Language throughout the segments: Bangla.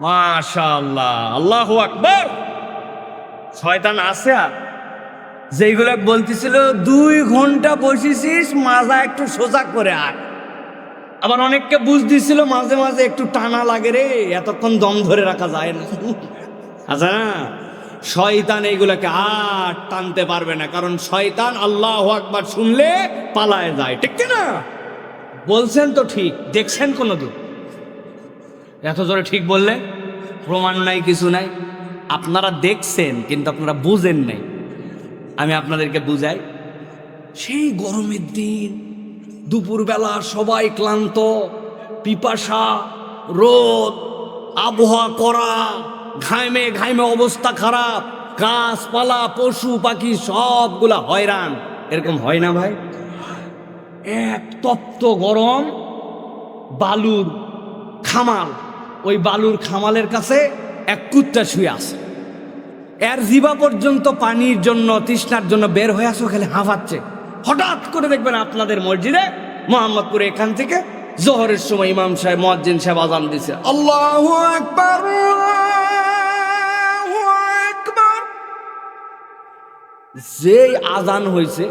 মাশাআল্লাহ, আল্লাহু আকবার। শয়তান আছে যেগুলা বলতেছিল 2 ঘন্টা বসেছিস, মাজা একটু সোজা করে আয়। আবার অনেককে বুঝ দিছিল মাঝে মাঝে একটু টানা লাগে রে, এতক্ষণ দম ধরে রাখা যায় না। আচ্ছা না, শয়তান এইগুলাকে আর টানতে পারবে না, কারণ শয়তান আল্লাহু আকবার শুনলে পালায় যায়। ঠিক না? বলছেন তো ঠিক, দেখছেন কোনোদিন? এত জোরে ঠিক বললে প্রমাণ নাই, কিছু নাই। আপনারা দেখছেন কিন্তু আপনারা বুঝেন নাই। আমি আপনাদেরকে বুঝাই। সেই গরমের দিন দুপুরবেলা সবাই ক্লান্ত, পিপাসা, রোদ, আবহাওয়া করা, ঘামে ঘামে অবস্থা খারাপ, গাছপালা পশু পাখি সবগুলা হয়রান। এরকম হয় না ভাই? এক তপ্ত গরম, বালুর খামাল, ওই বালুর খামালের কাছে এক কুত্তা শুয়ে আছে। এর জিবা পর্যন্ত পানির জন্য, তৃষ্ণার জন্য বের হয়ে আসো, খালি হাঁফাচ্ছে। হঠাৎ করে দেখবেন আপনাদের মসজিদে মোহাম্মদপুরে এখান থেকে জোহরের সময় ইমাম সাহেব, মুয়াজ্জিন সাহেব আযান দিছে, আল্লাহু আকবার, আল্লাহু আকবার। যেই আযান হয়েছে,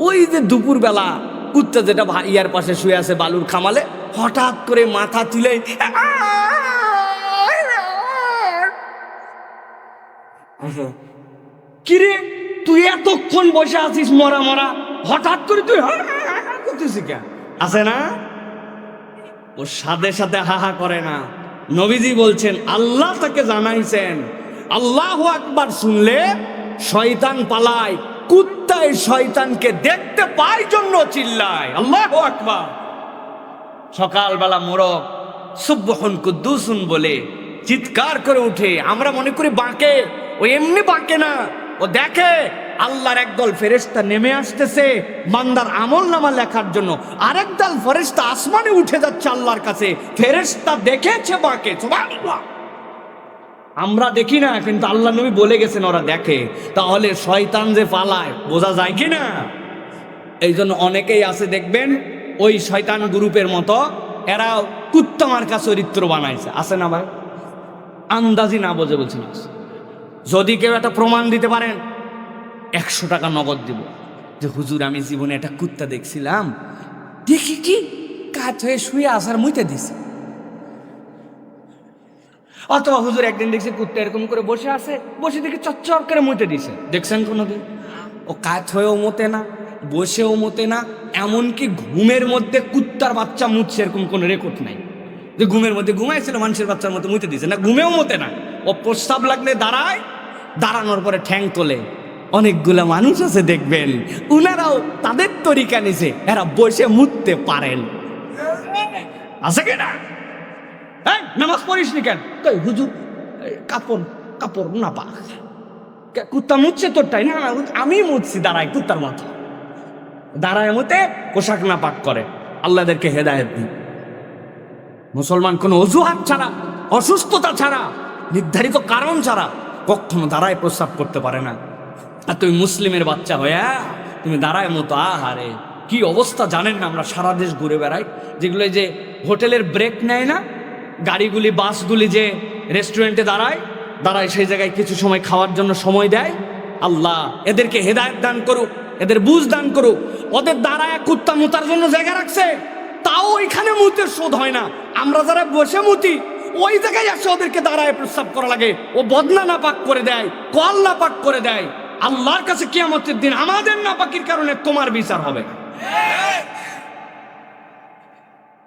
ওই যে দুপুরবেলা কুত্তা যেটা ইয়ার পাশে শুয়ে আছে বালুর খামালে, হঠাৎ করে মাথা তুলে কিরে তুই এতক্ষণ বসে আছিস মরা মরা, হঠাৎ করে তুই করতেছিস কেন? আছে না, ওর সাথে সাথে হাহা করে না। নবীজি বলছেন, আল্লাহ তাকে জানাইছেন আল্লাহু আকবার শুনলে শয়তান পালায়, কুত্তায় শয়তানকে দেখতে পায় জন্য চিল্লায় আল্লাহু আকবার। সকালবেলা মোরগ সুবহুন কুদ্দুসুন বলে চিৎকার করে উঠে, আমরা মনে করি বাঁকে, ও এমনি বাঁকে না, ও দেখে আল্লাহর একদল ফেরেশতা নেমে আসতেছে বান্দার আমলনামা লেখার জন্য, আরেক দল ফেরেশতা আসমানে উঠে যাচ্ছে আল্লাহর কাছে। ফেরেশতা দেখেছে বাঁকে, সুবহানাল্লাহ। আমরা দেখি না, কিন্তু আল্লাহ নবী বলে গেছেন ওরা দেখে। তাহলে শয়তান যে পালায় বোঝা যায় কি না? এই জন্য অনেকেই আছে দেখবেন ওই শয়তান গ্রুপের মতো, এরাও কুত্তা মার্কা চরিত্র বানাইছে। আছে না ভাই? আন্দাজি না বোঝে বলছি না। যদি কেউ একটা প্রমাণ দিতে পারেন, 100 টাকা নগদ দিব, যে হুজুর আমি জীবনে একটা কুত্তা দেখছিলাম, দেখি কি কাজ হয়ে শুয়ে আসার মুইতে দিছে। অথবা হুজুর একদিন দেখছি কুত্তা এরকম করে বসে আছে, বসে দেখি চচ্চর করে মুইতে দিছে। দেখছেন কোনোদিন? ও কাজ হয়েও মতে না, বসেও মতে না, এমনকি ঘুমের মধ্যে কুত্তার বাচ্চা মুতছে এরকম কোনো রেকর্ড নাই যে ঘুমের মধ্যে ঘুমাইছিল মানুষের বাচ্চার মতো মুতে দিছে। না, ঘুমেও মতে না। ও প্রস্তাব লাগলে দাঁড়ায়, দাঁড়ানোর পরে ঠ্যাং তোলে। অনেকগুলা মানুষ আছে দেখবেন, উনারাও তাদের তরিকা নিছে, এরা বসে মুততে পারেন। আছে কিনা? নামাজ পড়িস নি কেন? হুজুর কাপড় কাপড় না পা, কুত্তা মুতছে তোরটাই না, আমি মুতছি দাঁড়ায় কুত্তার মতো, দাঁড়ায় মতে পোশাক না পাক করে। আল্লাহদেরকে হেদায়েত দিন। মুসলমান কোনো অজুহাত ছাড়া, অসুস্থতা ছাড়া, নির্ধারিত কারণ ছাড়া কখনো দাঁড়ায় প্রস্রাব করতে পারে না। আর তুমি মুসলিমের বাচ্চা হইয়া তুমি দাঁড়ায় মতো, আহারে কি অবস্থা জানেন না? আমরা সারা দেশ ঘুরে বেড়াই, যেগুলো যে হোটেলের ব্রেক নেয় না, গাড়িগুলি বাসগুলি যে রেস্টুরেন্টে দাঁড়ায়, সেই জায়গায় কিছু সময় খাওয়ার জন্য সময় দেয়। আল্লাহ এদেরকে হেদায়েত দান করুক, এদের বুঝ দান করুক। ওদের দাঁড়ায় কুত্তা মুতার জন্য জায়গা রাখছে, তাও ওইখানে মুতের শোধ হয় না। আমরা যারা বসে মুতি, ওই জায়গায় আসে ওদেরকে দাঁড়ায় প্রস্রাব করা লাগে। ও বদনা না পাক করে দেয়, কল না পাক করে দেয়। আল্লাহর কাছে কিয়ামতের দিন আমাদের নাপাকির কারণে তোমার বিচার হবে।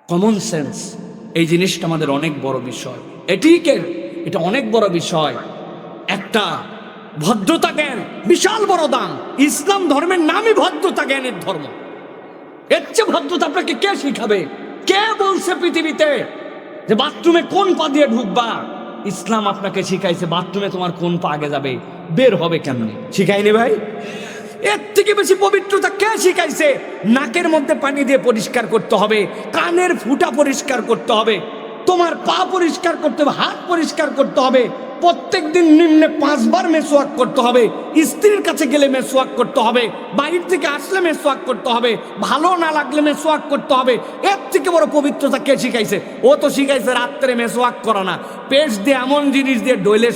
কমন সেন্স, এই জিনিসটা আমাদের অনেক বড় বিষয়। এটা অনেক বড় বিষয়। একটা ভদ্রতা জ্ঞান বিশাল বড় দাম। ইসলাম ধর্মের নামই ভদ্রতা জ্ঞানের ধর্ম। এর চেয়ে ভদ্রতা আপনাকে কে শিখাবে? কে বলছে পৃথিবীতে যে বাথরুমে কোন পা দিয়ে ঢুকবা? ইসলাম আপনাকে শিখাইছে বাথরুমে তোমার কোন পা আগে যাবে, বের হবে কেমনে। শিখাইনি ভাই? এর থেকে বেশি পবিত্রতা কে শিখাইছে? নাকের মধ্যে পানি দিয়ে পরিষ্কার করতে হবে, কানের ফুটা পরিষ্কার করতে হবে, তোমার পা পরিষ্কার করতে হবে, হাত পরিষ্কার করতে হবে, প্রত্যেকদিন নিম্নে 5 বার মেসওয়াক করতে হবে, স্ত্রীর কাছে গেলে মেসওয়াক করতে হবে, বাইরে থেকে আসলে মেসওয়াক করতে হবে, ভালো না লাগলে মেসওয়াক করতে হবে। এর থেকে বড় পবিত্রতা কে শিখাইছে? ও তো শিখাইছে রাত্রে মেসওয়াক করা না, পেস্ট দিয়ে এমন জিনিস দিয়ে ডইলে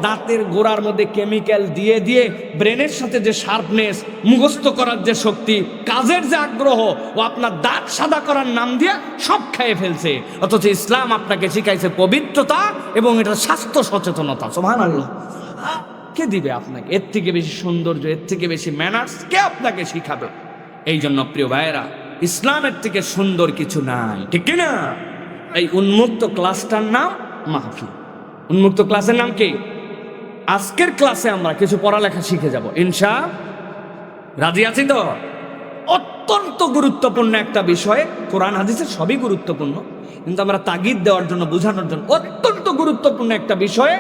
দাঁতের গোড়ার মধ্যে কেমিক্যাল দিয়ে দিয়ে ব্রেনের সাথে যে শার্পনেস, মুখস্থ করার যে শক্তি, কাজের যে আগ্রহ, ও আপনার দাঁত সাদা করার নাম দিয়ে সব খেয়ে ফেলছে। অথচ ইসলাম আপনাকে শিখাইছে পবিত্রতা এবং এটা স্বাস্থ্য সচেতনতা। সুবহানাল্লাহ। কে দিবে আপনাকে এর থেকে বেশি সৌন্দর্য, এর থেকে বেশি ম্যানার্স কে আপনাকে শিখাবে? এই জন্য প্রিয় ভাইয়েরা, ইসলামের থেকে সুন্দর কিছু নাই, ঠিক কিনা? এই উন্মুক্ত ক্লাসটার নাম মাহফিল। উন্মুক্ত ক্লাসের নাম কি? আজকের ক্লাসে আমরা কিছু পড়ালেখা শিখে যাব ইনশাআল্লাহ। রাজি আছি তো? অত্যন্ত গুরুত্বপূর্ণ একটা বিষয়। কোরআন হাদিসের সবই গুরুত্বপূর্ণ, কিন্তু আমরা তাগিদ দেওয়ার জন্য, বোঝানোর জন্য, অত্যন্ত গুরুত্বপূর্ণ একটা বিষয়ে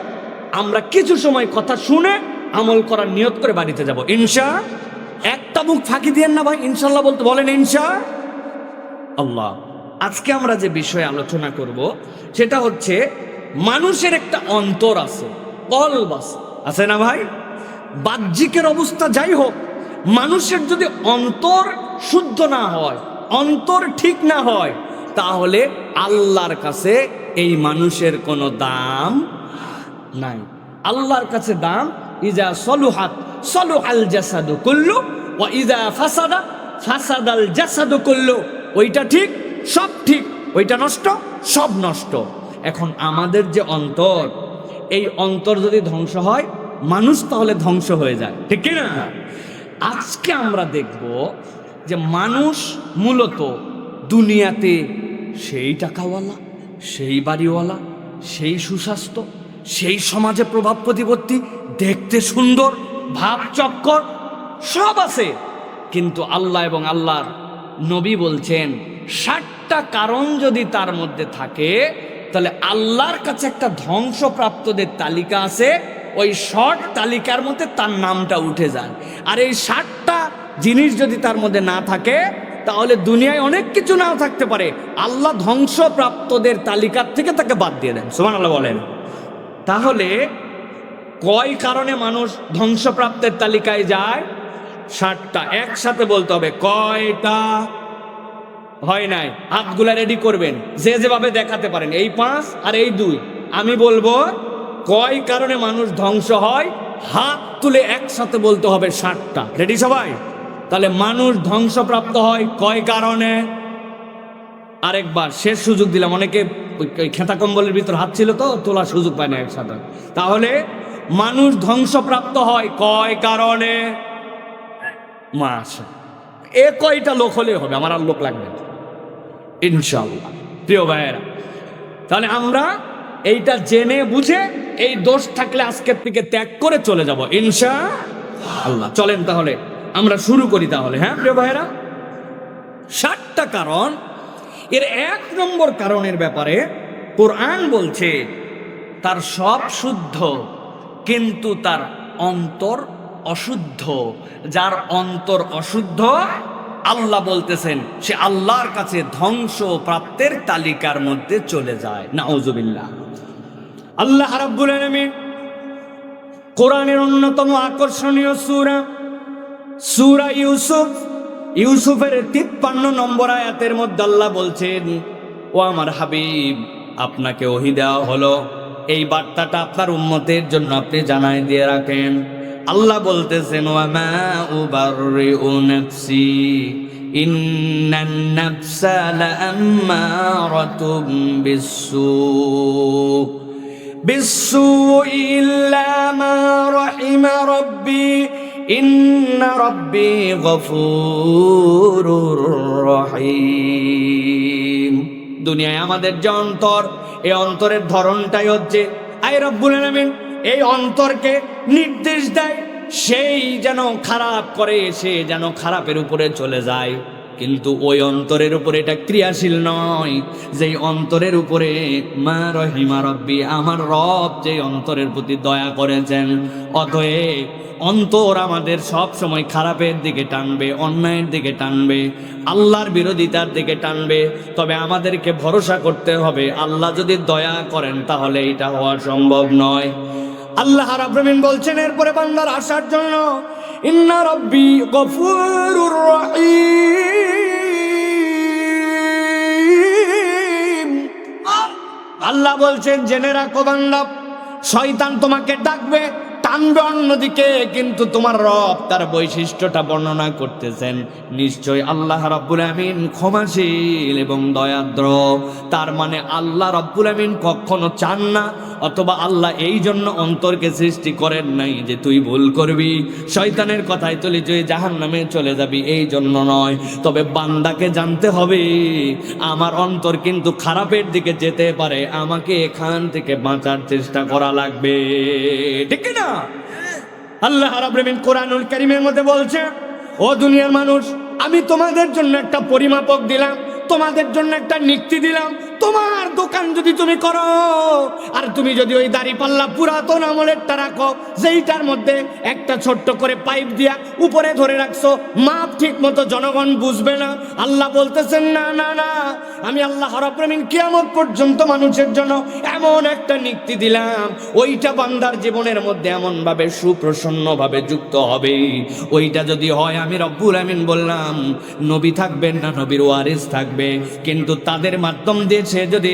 আমরা কিছু সময় কথা শুনে আমল করার নিয়ত করে বাড়িতে যাব ইনশাআল্লাহ। একটা মুখ ফাঁকি দিয়েন না ভাই, ইনশাআল্লাহ বলতে বলেন ইনশাআল্লাহ। আজকে আমরা যে বিষয়ে আলোচনা করব সেটা হচ্ছে মানুষের একটা অন্তর আছে, কলব আছে না ভাই? বাহ্যিকের অবস্থা যাই হোক, মানুষের যদি অন্তর শুদ্ধ না হয়, অন্তর ঠিক না হয়, তাহলে আল্লাহর কাছে এই মানুষের কোনো দাম নাই। আল্লাহর কাছে দাম ইজা সলুহাত সলুহাল জাসাদু কুল্লু ওয়া ইজা ফাসাদা ফাসাদাল জাসাদু কুল্লু। ওইটা ঠিক, সব ঠিক, ওইটা নষ্ট, সব নষ্ট। এখন আমাদের যে অন্তর, এই অন্তর যদি ধ্বংস হয়, মানুষ তাহলে ধ্বংস হয়ে যায়, ঠিক কি না? আজকে আমরা দেখব যে মানুষ মূলত দুনিয়াতে সেই টাকাওয়ালা, সেই বাড়িওয়ালা, সেই সুস্বাস্থ্য, সেই সমাজে প্রভাব প্রতিপত্তি, দেখতে সুন্দর, ভাব চক্কর সব আছে, কিন্তু আল্লাহ এবং আল্লাহর নবী বলছেন 60টা কারণ যদি তার মধ্যে থাকে, তাহলে আল্লাহর কাছে একটা ধ্বংসপ্রাপ্তদের তালিকা আছে, ওই শর্ট তালিকার মধ্যে তার নামটা উঠে যায়। আর এই 60টা জিনিস যদি তার মধ্যে না থাকে, তাহলে দুনিয়ায় অনেক কিছু নাও থাকতে পারে, আল্লাহ ধ্বংসপ্রাপ্তদের তালিকার থেকে তাকে বাদ দিয়ে দেন। সুবহানাল্লাহ বলেন। তাহলে কয় কারণে মানুষ ধ্বংসপ্রাপ্তের তালিকায় যায়? 60টা। একসাথে বলতে হবে কয়টা? হয় নাই, হাতগুলা রেডি করবেন, যে যেভাবে দেখাতে পারেন, এই 5 আর এই 2। আমি বলবো কয় কারণে মানুষ ধ্বংস হয়, হাত তুলে একসাথে বলতে হবে 60টা। রেডি সবাই? তাহলে মানুষ ধ্বংসপ্রাপ্ত হয় কয় কারণে? আরেকবার শেষ সুযোগ দিলাম, অনেকে খেতা কম্বলের ভিতর হাত ছিল তো তোলার সুযোগ পায় না একসাথে। তাহলে মানুষ ধ্বংসপ্রাপ্ত হয় কয় কারণে? মাশা, এ কয়টা লোক হলে হবে, আমার আর লোক লাগবে না ইনশাআল্লাহ। প্রিয় ভাইয়েরা, তাহলে আমরা এইটা জেনে বুঝে এই দোষ থাকলে আজকের থেকে ত্যাগ করে চলে যাব ইনশাআল্লাহ। চলেন তাহলে আমরা শুরু করি তাহলে। হ্যাঁ প্রিয় ভাইয়েরা, 60টা কারণ। এর 1 নম্বর কারণের ব্যাপারে কোরআন বলছে তার সব শুদ্ধ, কিন্তু তার অন্তর অশুদ্ধ। যার অন্তর অশুদ্ধ, আল্লাহ বলতেছেন সে আল্লাহর কাছে ধ্বংস প্রাপ্তের তালিকার মধ্যে চলে যায়। নাউজুবিল্লাহ। আল্লাহ রাব্বুল আলামিন কোরআনের অন্যতম আকর্ষণীয় সূরা, সূরা ইউসুফ, ইউসুফের 53 নম্বর আয়াতের মধ্যে আল্লাহ বলছেন, ও আমার হাবিব, আপনাকে ওহী দেওয়া হলো, এই বার্তাটা আপনার উম্মতের জন্য আপনি জানাই দিয়ে রাখেন। আল্লাহ বলতেছেন, ওয়া মা উবাররিউ নাফসি ইন্নান নাফসা লাআম্মারাতুম বিসসু ইল্লা মা রাহিমা রাব্বি ইন্না রাব্বি গফুরুর রহিম। দুনিয়ায় আমাদের যে অন্তর, এই অন্তরের ধরনটাই হচ্ছে, আয় রব্বুল আলামিন এই অন্তরকে নির্দেশ দেয় সেই যেন খারাপ করে, সে যেন খারাপের উপরে চলে যায়। কিন্তু ওই অন্তরের উপরে এটা ক্রিয়াশীল নয়, যেই অন্তরের উপরে মা রহিমা রব্বি, আমার রব যে অন্তরের প্রতি দয়া করেছেন। অতএব অন্তর আমাদের সব সময় খারাপের দিকে টানবে, অন্যায়ের দিকে টানবে, আল্লাহর বিরোধিতার দিকে টানবে। তবে আমাদেরকে ভরসা করতে হবে, আল্লাহ যদি দয়া করেন তাহলে এটা হওয়া সম্ভব নয়। আল্লাহ রাব্বুল আলামিন বলছেন এরপরে বান্দার আসার জন্য, ইন্না রাব্বি গফুরুর রহিম। আল্লাহ বলছেন জেনে রাখো বান্দা, শয়তান তোমাকে ডাকবে, টানবে অন্যদিকে, কিন্তু তোমার রব তার বৈশিষ্ট্যটা বর্ণনা করতেছেন, নিশ্চয় আল্লাহ রাব্বুল আমিন ক্ষমাশীল এবং দয়াদ্র। তার মানে আল্লাহ রাব্বুল আমিন কখনো চান না, অথবা আল্লাহ এই জন্য অন্তরকে সৃষ্টি করেন নাই যে তুই ভুল করবি, শয়তানের কথায় তুই জাহান্নামে চলে যাবি, এই জন্য নয়। তবে বান্দাকে জানতে হবে আমার অন্তর কিন্তু খারাপের দিকে যেতে পারে, আমাকে এখান থেকে বাঁচার চেষ্টা করা লাগবে, ঠিক না? আল্লাহ রাব্বুল আমিন কোরআনুল কারীমের মধ্যে বলছে, ও দুনিয়ার মানুষ, আমি তোমাদের জন্য একটা পরিমাপক দিলাম, তোমাদের জন্য একটা নিক্তি দিলাম। তোমার দোকান যদি তুমি করো, আর তুমি যদি ওই দাড়িপাল্লা পুরাতন আমলেরটা রাখো, যেইটার মধ্যে একটা ছোট্ট করে পাইপ দিয়া উপরে ধরে রাখছো, মাপ ঠিক মতো জনগণ বুঝবে না। আল্লাহ বলতেছেন না না না, আমি আল্লাহ রাব্বুল আমিন কিয়ামত পর্যন্ত মানুষের জন্য এমন একটা নিক্তি দিলাম, ওইটা বান্দার জীবনের মধ্যে এমন ভাবে সুপ্রসন্নভাবে যুক্ত হবে। ওইটা যদি হয়, আমি রব্বুল আমিন বললাম নবী থাকবেন না, নবীর ওয়ারিস থাকবে, কিন্তু তাদের মাধ্যম দিয়ে সে যদি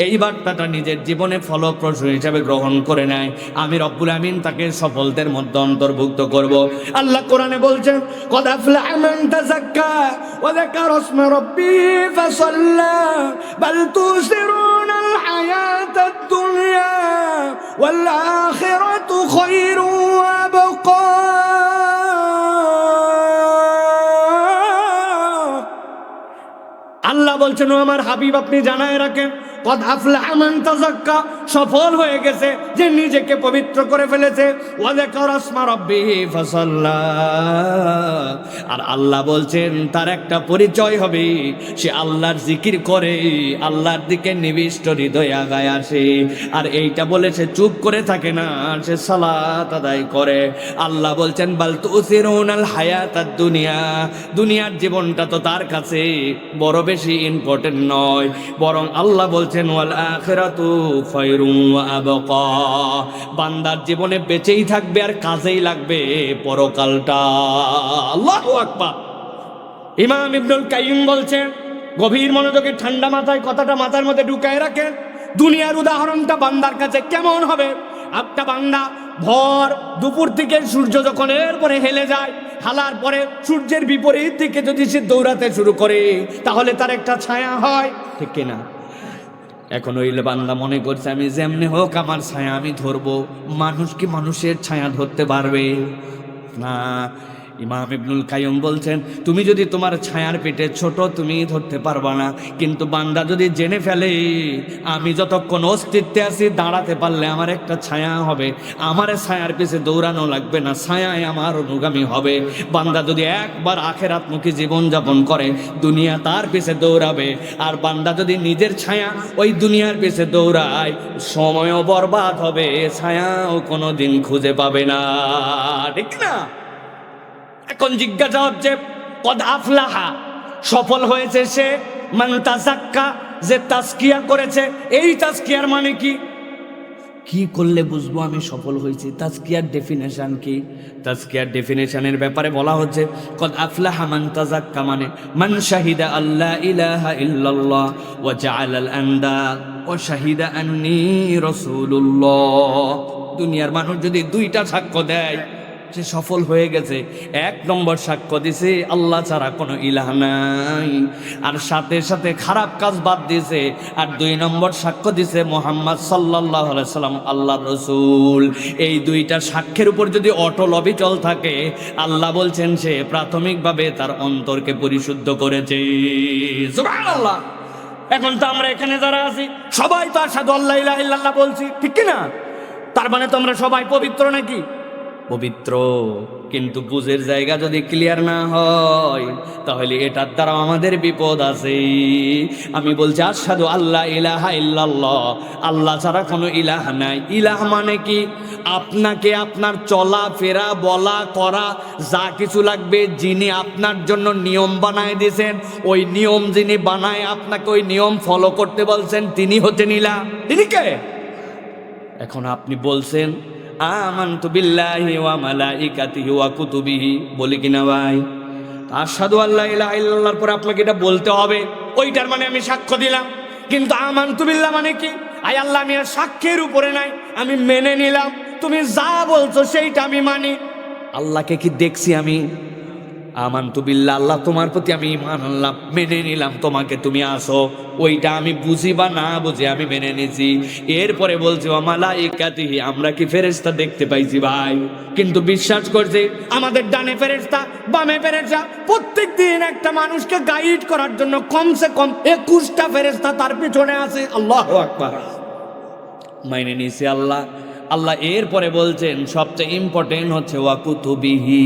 এই বার্তাটা নিজের জীবনে ফলপ্রসূ হিসাবে গ্রহণ করে নেয়, আমি রব্বুল আমিন তাকে সফলদের মধ্যে অন্তর্ভুক্ত করব। আল্লাহ কোরআনে বলছেন, কদ আফলাহা মান তাযাক্কা ওয়া যাকারা ইসমা রাব্বিহি ফাসাল্লা বাল তুসিরুনাল হায়াতাদ দুনিয়া ওয়াল আখিরাতু খায়রুন ওয়া আবকা। আল্লাহ বলছেন, ও আমার হাবিব আপনি জানায় রাখেন, কদ আফলাহা মান তাযাক্কা, সফল হয়ে গেছে যে নিজেকে পবিত্র করে ফেলেছে, ওয়া যাকারা ইসমা রাব্বিহি ফাসাল্লা। আর আল্লাহ বলছেন তার একটা পরিচয় হবে, সে আল্লাহর জিকির করে, আল্লাহর দিকে নিবিষ্ট হৃদয়ে আগায় আসে। আর এইটা বলে সে চুপ করে থাকে না, সে সালাত আদায় করে। আল্লাহ বলছেন, বাল তুসিরুনাল হায়াতাদ দুনিয়া, দুনিয়ার জীবনটা তো তার কাছে বড় বেশি ইম্পর্টেন্ট নয়, বরং আল্লাহ বলছেন ওয়াল আখিরাতু খায়রুন ওয়া আবকা, বান্দার জীবনে বেঁচেই থাকবে আর কাজেই লাগবে পরকালটা। আল্লাহু আকবার। ইমাম ইবনুল কাইয়্যিম বলছেন, গভীর মনোযোগে ঠান্ডা মাথায় কথাটা মাথার মধ্যে ঢুকায় রাখেন, দুনিয়ার উদাহরণটা বান্দার কাছে কেমন হবে। একটা বান্দা ভর দুপুর থেকে সূর্য যখন এরপরে হেলে যায়, হালার পরে সূর্যের বিপরীত দিকে যদি সে দৌড়াতে শুরু করে, তাহলে তার একটা ছায়া হয়, ঠিক কিনা? এখন ওই বান্দা মনে করছে আমি যেমনি হোক আমার ছায়া আমি ধরবো, মানুষ কি মানুষের ছায়া ধরতে পারবে না? ইমাম ইবনুল কাইয়্যিম বলছেন, তুমি যদি তোমার ছায়ার পেটে ছোট, তুমি ধরতে পারবা না, কিন্তু বান্দা যদি জেনে ফেলে আমি যতক্ষণ অস্তিত্বে আছি, দাঁড়াতে পারলে আমার একটা ছায়া হবে, আমার ছায়ার পিছে দৌড়ানো লাগবে না, ছায়ায় আমার অনুগামী হবে। বান্দা যদি একবার আখিরাতমুখী জীবনযাপন করে, দুনিয়া তার পিছে দৌড়াবে। আর বান্দা যদি নিজের ছায়া ওই দুনিয়ার পিছে দৌড়ায়, সময়ও বরবাদ হবে, ছায়াও কোনোদিন খুঁজে পাবে না, ঠিক না? এখন জিজ্ঞাসা হচ্ছে, কদ আফলাহা, সফল হয়েছে সে, মান তাযাক্কা, যে তাজকিয়া করেছে। এই তাজকিয়ার মানে কি? কি করলে বুঝবো আমি সফল হয়েছি? তাজকিয়ার ডেফিনেশন কি? তাজকিয়ার ডেফিনেশনের ব্যাপারে বলা হচ্ছে, কদ আফলাহা মান তাযাক্কা মানে মান শাহিদা আল্লা ইলাহা ইল্লাল্লাহ ওয়া জাআলাল আন্দাদ ওয়া শাহিদা আন্নী রাসূলুল্লাহ। দুনিয়ার মানুষ যদি দুইটা সাক্ষ্য দেয়, সে সফল হয়ে গেছে। এক নম্বর সাক্ষ্য দিছে আল্লাহ ছাড়া কোনো ইলাহ নাই, আর সাথে সাথে খারাপ কাজ বাদ দিয়েছে। আর দুই নম্বর সাক্ষ্য দিছে মুহাম্মদ সাল্লাল্লাহু আলাইহি সাল্লাম আল্লাহর রাসূল। এই দুইটা সাক্ষ্যের উপর যদি অটল অবিচল থাকে, আল্লাহ বলছেন সে প্রাথমিকভাবে তার অন্তরকে পরিশুদ্ধ করেছে। সুবহানাল্লাহ। এখন তো আমরা এখানে যারা আছি সবাই তো আশহাদু আল্লা ইলাহা ইল্লাল্লাহ বলছি, ঠিক কি না? তার মানে তো আমরা সবাই পবিত্র নাকি? পবিত্র, কিন্তু বুঝের জায়গা যদি ক্লিয়ার না হয় তাহলে এটার দ্বারা আমাদের বিপদ আছে। আমি বলছি আশহাদু আল্লা ইলাহা ইল্লাল্লাহ, আল্লাহ ছাড়া কোনো ইলাহ নাই। ইলাহ মানে কি? আপনাকে আপনার চলা ফেরা বলা করা যা কিছু লাগবে যিনি আপনার জন্য নিয়ম বানায় দিয়েছেন, ওই নিয়ম যিনি বানায় আপনাকে ওই নিয়ম ফলো করতে বলছেন, তিনি হচ্ছেন ইলাহ। তিনি কে? এখন আপনি বলছেন আমানতু বিল্লাহি ওয়া মালাইকাতিহি ওয়া কুতুবিহি, বলি কিনা ভাই? আশহাদু আল্লা ইলাহা ইল্লাল্লাহর পরে আপনাকে এটা বলতে হবে, ওইটার মানে আমি সাক্ষ্য দিলাম। কিন্তু আমানতু বিল্লাহ মানে কি? আয় আল্লাহ, আমি আর সাক্ষ্যের উপরে নাই, আমি মেনে নিলাম, তুমি যা বলছো সেইটা আমি মানি। আল্লাহকে কি দেখছি আমি? আমানতু বিল্লাহ, আল্লাহ তোমার প্রতি আমি ঈমান আনলাম, মেনে নিলাম তোমাকে তুমি আসো, ওইটা আমি বুঝি বা না বুঝি আমি মেনে নিছি। এরপরে বলছি ওয়া মালাইকাতিহি, আমরা কি ফেরেশতা দেখতে পাইছি ভাই? কিন্তু বিশ্বাস করছি আমাদের ডানে ফেরেশতা, বামে ফেরেশতা, প্রত্যেক দিন একটা মানুষকে গাইড করার জন্য কমসে কম 21টা ফেরেশতা তার পিছনে আছে। আল্লাহু আকবার, মাইনে নিছি আল্লাহ। আল্লাহ এরপরে বলছেন সবচেয়ে ইম্পর্টেন্ট হচ্ছে ওয়া কুতুবিহি,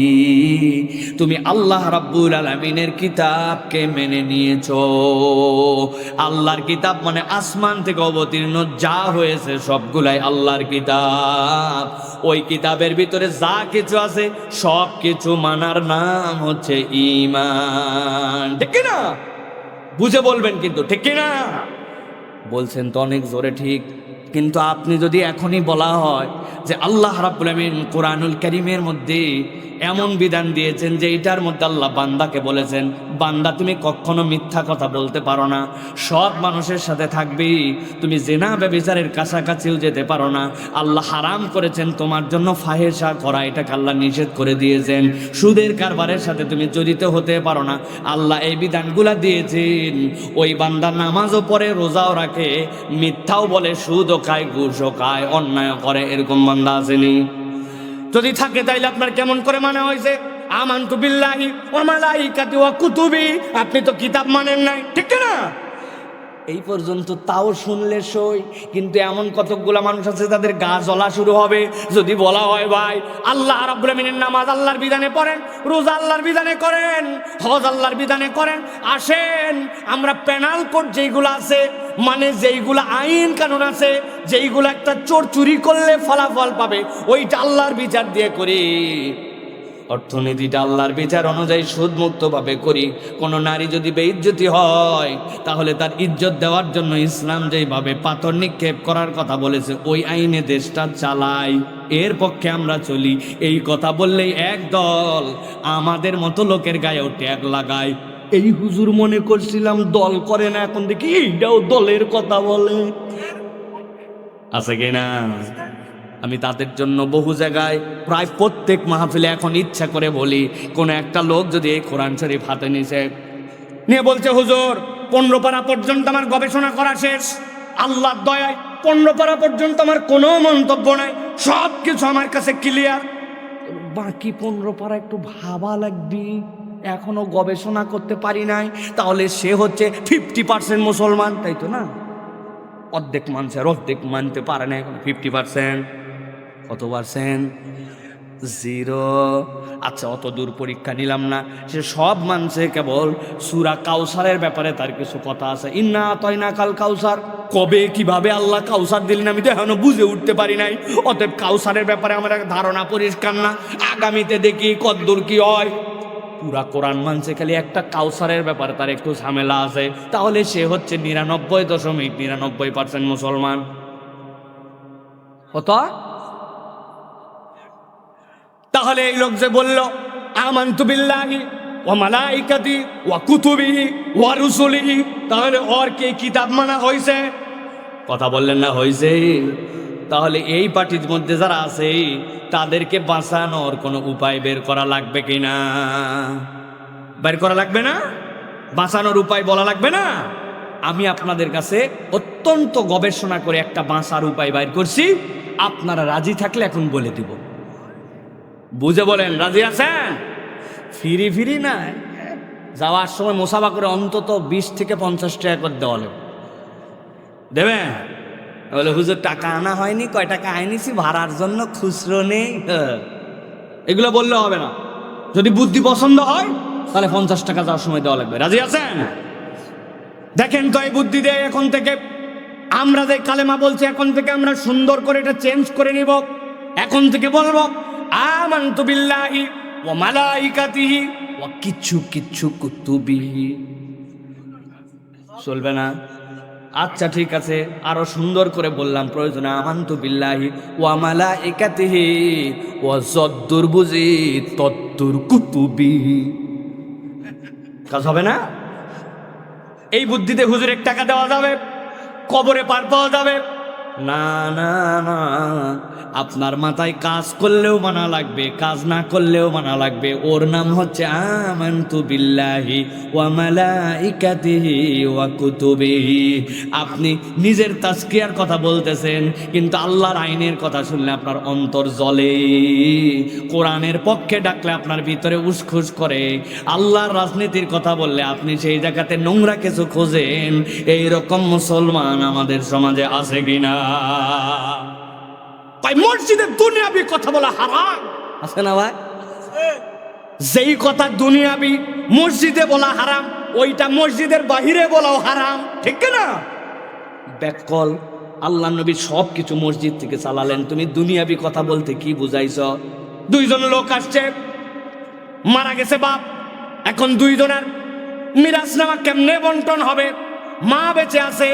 তুমি আল্লাহ রাব্বুল আলামিনের কিতাবকে মেনে নিয়েছো। আল্লাহর কিতাব মানে আসমান থেকে অবতীর্ণ যা হয়েছে সবগুলাই আল্লাহর কিতাব। ওই কিতাবের ভিতরে যা কিছু আছে সব কিছু মানার নাম হচ্ছে ঈমান। ঠিক না? বুঝে বলবেন কিন্তু, ঠিক না? বলছেন তো অনেক জোরে ঠিক, কিন্তু আপনি যদি এখনই বলা হয় যে আল্লাহ রাব্বুল আমিন কোরআনুল কারীমের মধ্যে এমন বিধান দিয়েছেন যে এটার মধ্যে আল্লাহ বান্দাকে বলেছেন, বান্দা তুমি কখনো মিথ্যা কথা বলতে পারো না, সব মানুষের সাথে থাকবি, তুমি জিনা ব্যভিচারের কাছাকাছিও যেতে পারো না, আল্লাহ হারাম করেছেন তোমার জন্য ফাহেশা করা, এটাকে আল্লাহ নিষেধ করে দিয়েছেন, সুদের কারবারের সাথে তুমি জড়িত হতে পারো না, আল্লাহ এই বিধানগুলা দিয়েছেন। ওই বান্দা নামাজও পড়ে, রোজাও রাখে, মিথ্যাও বলে, সুদও খায়, ঘুষও খায়, অন্যায় করে, এরকম বান্দা আসেনি? যদি থাকে তাইলে আপনার কেমন করে মানা হয়েছে আমানতু বিল্লাহি ওয়া মালাইকাতি ওয়া কুতুবি? আপনি তো কিতাব মানেন নাই, ঠিক না? এই পর্যন্ত তাও শুনলে সই, কিন্তু এমন কতকগুলা মানুষ আছে তাদের গা জ্বলা শুরু হবে যদি বলা হয় ভাই আল্লাহ রাব্বুল আমিনের নামাজ আল্লাহর বিধানে পড়েন, রোজা আল্লাহর বিধানে করেন, হজ আল্লাহর বিধানে করেন, আসেন আমরা পেনাল কোড যেইগুলো আছে, মানে যেইগুলো আইন কানুন আছে, যেইগুলো একটা চোর চুরি করলে ফলাফল পাবে, ওইটা আল্লাহর বিচার দিয়ে করি, অর্থনীতিটা আল্লাহর বিচার অনুযায়ী সুদমুক্তভাবে করি। কোনো নারী যদি বেইজ্জতি হয় তাহলে তার ইজ্জত দেওয়ার জন্য ইসলাম যেইভাবে পাথর নিক্ষেপ করার কথা বলেছে ওই আইনে দেশটা চালাই, এর পক্ষে আমরা চলি। এই কথা বললেই এক দল আমাদের মতো লোকের গায়ে ট্যাগ লাগায়। এই হুজুর মনে করছিলাম দল করে না, এখন দেখি এইটাও দলের কথা বলে, আছে কিনা? আমি তাদের জন্য বহু জায়গায় প্রায় প্রত্যেক মাহফিলে এখন ইচ্ছা করে বলি, কোনো একটা লোক যদি এই কোরআন শরীফ হাতে নিয়ে বলছে হুজুর 15 পারা পর্যন্ত আমার গবেষণা করা শেষ, আল্লাহর দয়ায় 15 পারা পর্যন্ত আমার কোনো মন্তব্য নাই, সব কিছু আমার কাছে ক্লিয়ার, বাকি 15 পারা একটু ভাবা লাগবে, এখনো গবেষণা করতে পারি নাই, তাহলে সে হচ্ছে 50% মুসলমান, তাই তো না? অর্ধেক মানুষের অর্ধেক মানতে পারে না, এখন 50%। কত পার্সেন্ট? 0। আচ্ছা অত দূর পরীক্ষা নিলাম না, সে সব মানছে, কেবল সূরা কাউসারের ব্যাপারে তার কিছু কথা আছে, ইন্না আতাইনা কাল কাউসার, কবে কিভাবে আল্লাহ কাউসার দিলেন আমি তো এখনো বুঝে উঠতে পারি নাই, অতএব কাউসারের ব্যাপারে আমার ধারণা পরিষ্কার না, আগামীতে দেখি কতদূর কি হয়। পুরা কোরআন মানছে, খালি একটা কাউসারের ব্যাপারে তার একটু ঝামেলা আছে, তাহলে সে হচ্ছে 99.99% মুসলমান। হতো? তাহলে এই লোক যে বলল আমানতু বিল্লাহি ওয়া মালাইকাতি ওয়া কুতুবিহি ওয়া রুসুলিহি, তাহলে ওর কি কিতাব মানা হয়েছে? কথা বললেন না হয়েছে? তাহলে এই পার্টির মধ্যে যারা আছে তাদেরকে বাঁচানোর কোনো উপায় বের করা লাগবে কিনা? বের করা লাগবে না? বাঁচানোর উপায় বলা লাগবে না? আমি আপনাদের কাছে অত্যন্ত গবেষণা করে একটা বাঁচার উপায় বাইর করছি, আপনারা রাজি থাকলে এখন বলে দিব। বুঝে বলেন, রাজি আছেন? ফিরি না, যাওয়ার সময় মোসাফা করে অন্তত 20 থেকে 50 টাকা করে দেওয়া লাগবে। দেবে? বলে হুজুর টাকা আনা হয়নি, কয় টাকা আইনিছি ভাড়ার জন্য, খুচরো নেই। এগুলো বললে হবে না। যদি বুদ্ধি পছন্দ হয় তাহলে 50 টাকা যাওয়ার সময় দেওয়া লাগবে। রাজি আছেন? দেখেন তো এই বুদ্ধি দিয়ে এখন থেকে আমরা যে কালেমা বলছি, এখন থেকে আমরা সুন্দর করে এটা চেঞ্জ করে নিব। এখন থেকে বলবো আমানতু বিল্লাহি ওয়া মালাইকাতিহি ওয়া কিচ্ছু কুতুবিহি। চলবে না? আচ্ছা ঠিক আছে, আরো সুন্দর করে বললাম প্রয়োজনে আমানতু বিল্লাহি ওয়া মালাইকাতিহি ওয়া যদ্দুর বুঝি তদ্দুর কুতুবিহি। কাজ হবে না? এই বুদ্ধিতে হুজুরের টাকা দেওয়া যাবে, কবরে পার পাওয়া যাবে না? না না, আপনার মাথায় কাজ করলেও মানা লাগবে, কাজ না করলেও মানা লাগবে। ওর নাম হচ্ছে আমানতু বিল্লাহি ওয়া মালাইকাতিহি ওয়া কুতুবিহি। আপনি নিজের তাজকিয়ার কথা বলতেছেন, কিন্তু আল্লাহর আইনের কথা শুনলে আপনার অন্তর জ্বলে। কোরআনের পক্ষে ডাকলে আপনার ভিতরে উসখুস করে। আল্লাহর রাজনীতির কথা বললে আপনি সেই জায়গাতে নোংরা কিছু খোঁজেন। এইরকম মুসলমান আমাদের সমাজে আছে কিনা? ভাই মসজিদে দুনিয়াবি কথা বলা হারাম আছে না ভাই? যেই কথা দুনিয়াবি মসজিদে বলা হারাম, ওইটা মসজিদের বাহিরে বলাও হারাম, ঠিক না? ব্যাকল আল্লাহ নবী সব কিছু মসজিদ থেকে চালালেন, তুমি দুনিয়াবি কথা বলতে কি বুঝাইছ? দুইজন লোক আসছে, মারা গেছে বাপ, এখন দুইজনের মিরাজনামা কেমনে বন্টন হবে? মা বেঁচে আছে,